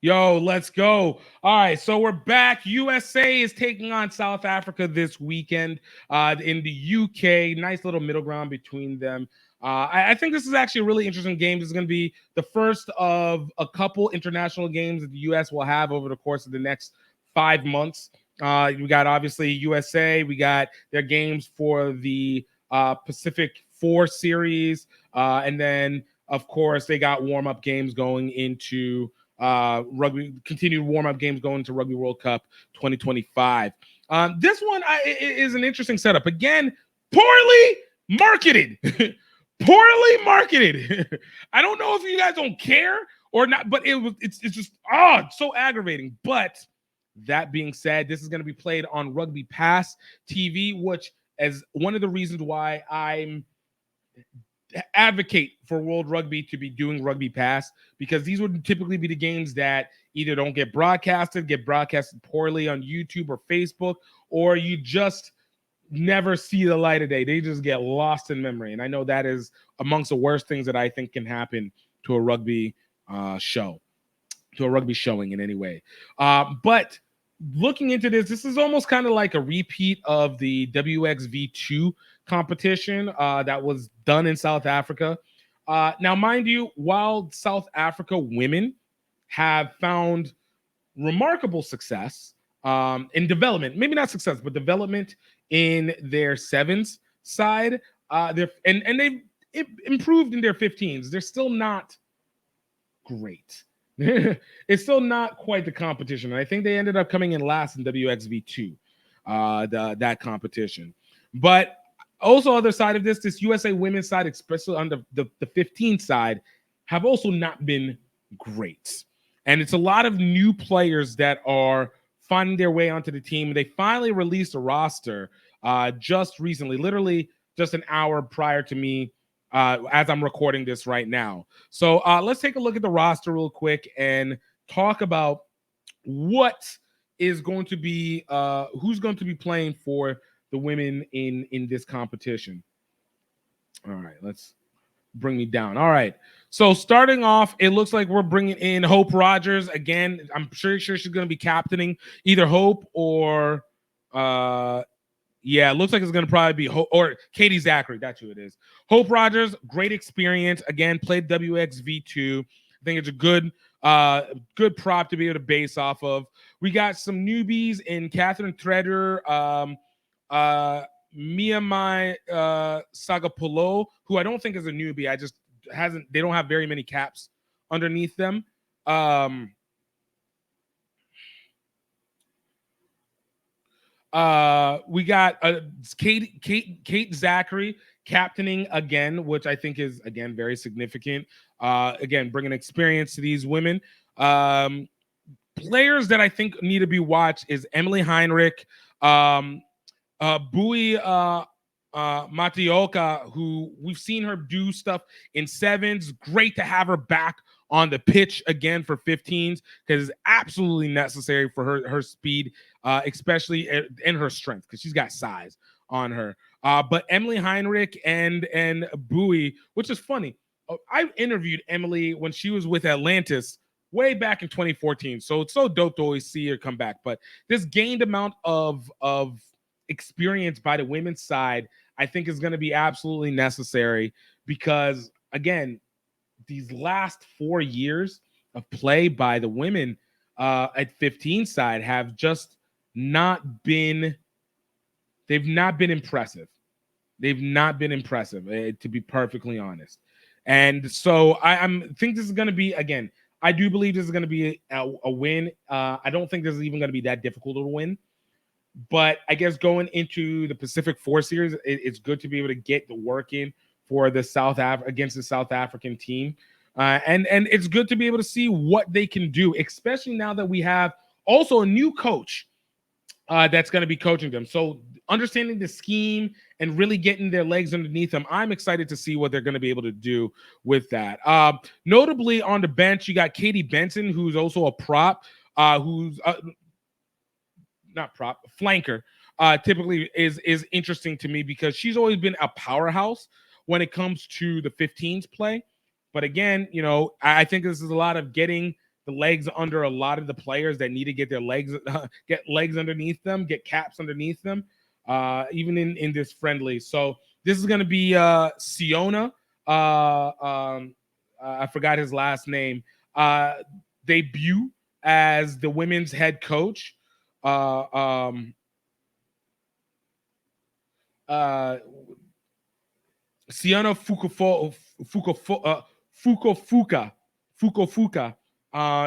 Yo, let's go. All right, so we're back. USA is taking on South Africa this weekend in the UK. Nice little middle ground between them. I think this is actually a really interesting game. This is going to be the first of a couple international games that the US will have over the course of the next 5 months. We got, obviously, USA. We got their games for the Pacific 4 series. And then, of course, they got warm-up games going into continued warm-up games going to Rugby World Cup 2025. This one is an interesting setup. Again, poorly marketed. Poorly marketed. I don't know if you guys don't care or not, but it's just so aggravating. But that being said, this is going to be played on Rugby Pass TV, which is one of the reasons why I'm advocate for World Rugby to be doing Rugby Pass, because these would typically be the games that either don't get broadcasted poorly on YouTube or Facebook, or you just never see the light of day. They just get lost in memory. And I know that is amongst the worst things that I think can happen to a rugby show, to a rugby showing in any way. But looking into this is almost kind of like a repeat of the WXV2 competition that was done in South Africa. Now, mind you, while South Africa women have found remarkable success in development, maybe not success, but development in their sevens side, and they've improved in their 15s. They're still not great. It's still not quite the competition. And I think they ended up coming in last in WXV2, that competition. But also, other side of this USA women's side, especially on the 15 side, have also not been great. And it's a lot of new players that are finding their way onto the team. They finally released a roster just recently, literally just an hour prior to me as I'm recording this right now. So let's take a look at the roster real quick and talk about what is going to be, who's going to be playing for the women in this competition. All right, let's bring me down. All right. So starting off, it looks like we're bringing in Hope Rogers again. I'm sure she's going to be captaining either Hope or yeah, it looks like it's going to probably be Hope or Katie Zachary. That's who it is. Hope Rogers, great experience. Again, played WXV2. I think it's a good prop to be able to base off of. We got some newbies in Catherine Threader, Miyamai Sagapolo, who I don't think is a newbie. They don't have very many caps underneath them. We got Kate Zachary captaining again, which I think is again very significant. Again, bringing experience to these women. Players that I think need to be watched is Emily Heinrich, Bui Matioka, who we've seen her do stuff in sevens. Great to have her back on the pitch again for 15s because it's absolutely necessary for her speed, especially in her strength because she's got size on her. But Emily Heinrich and Bowie, which is funny. I interviewed Emily when she was with Atlantis way back in 2014. So it's so dope to always see her come back. But this gained amount of experience by the women's side, I think is going to be absolutely necessary because, again, these last 4 years of play by the women at 15 side have just not been, they've not been impressive. They've not been impressive, to be perfectly honest. And so I think this is going to be, again, I do believe this is going to be a win. I don't think this is even going to be that difficult to win. But I guess going into the Pacific 4 series, it's good to be able to get the work in for the against the South African team. And it's good to be able to see what they can do, especially now that we have also a new coach that's going to be coaching them. So understanding the scheme and really getting their legs underneath them, I'm excited to see what they're going to be able to do with that. Notably on the bench, you got Katie Benson, who's also a prop, who's not prop, flanker. Typically is interesting to me because she's always been a powerhouse when it comes to the 15s play. But again, you know, I think this is a lot of getting the legs under a lot of the players that need to get their legs, get legs underneath them, get caps underneath them, even in this friendly. So this is going to be Siona. I forgot his last name. Debut as the women's head coach. Siona Fukufuka.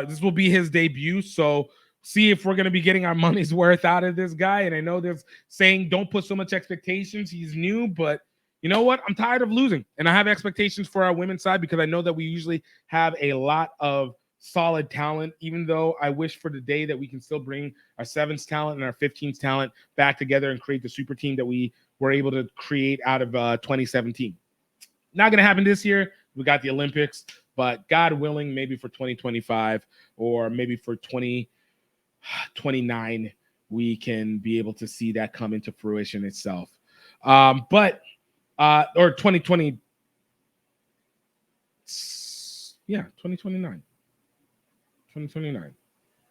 This will be his debut. So see if we're going to be getting our money's worth out of this guy. And I know there's saying don't put so much expectations. He's new, but you know what? I'm tired of losing. And I have expectations for our women's side because I know that we usually have a lot of solid talent, even though I wish for the day that we can still bring our 7s talent and our 15s talent back together and create the super team that we were able to create out of 2017. Not going to happen this year. We got the Olympics, but God willing, maybe for 2025 or maybe for 2029, we can be able to see that come into fruition itself. Or 2020. Yeah, 2029. 2029.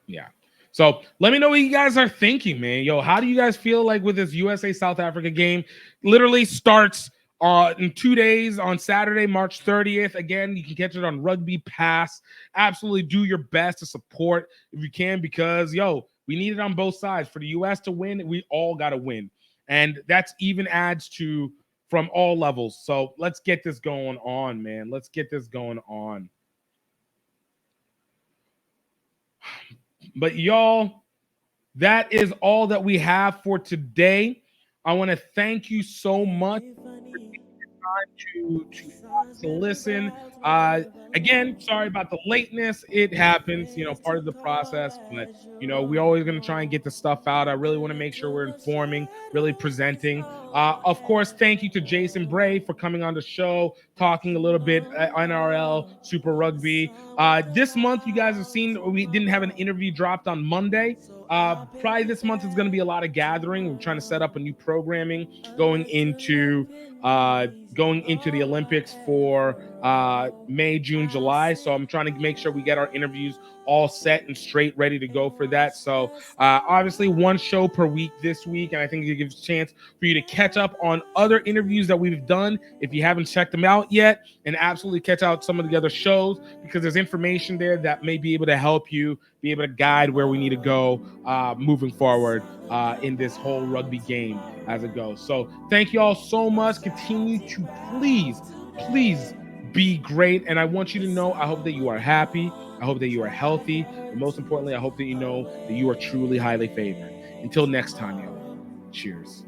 Yeah. So let me know what you guys are thinking, man. Yo, how do you guys feel like with this USA South Africa game? Literally starts in 2 days on Saturday, March 30th. Again, you can catch it on Rugby Pass. Absolutely do your best to support if you can because, yo, we need it on both sides. For the US to win, we all got to win. And that's even adds to from all levels. So let's get this going on, man. Let's get this going on. But y'all, that is all that we have for today. I want to thank you so much for taking the time to listen. Again, sorry about the lateness. It happens, you know, part of the process. But, you know, we're always going to try and get the stuff out. I really want to make sure we're informing, really presenting. Of course, thank you to Jason Bray for coming on the show, talking a little bit NRL, Super Rugby. This month, you guys have seen we didn't have an interview dropped on Monday. Probably this month is going to be a lot of gathering. We're trying to set up a new programming going into the Olympics for May, June, July. So I'm trying to make sure we get our interviews all set and straight, ready to go for that. So obviously one show per week this week, and I think it gives a chance for you to catch up on other interviews that we've done if you haven't checked them out yet, and absolutely catch out some of the other shows, because there's information there that may be able to help you be able to guide where we need to go moving forward in this whole rugby game as it goes. So thank you all so much. Continue to please be great. And I want you to know, I hope that you are happy. I hope that you are healthy. And most importantly, I hope that you know that you are truly highly favored. Until next time, y'all. Cheers.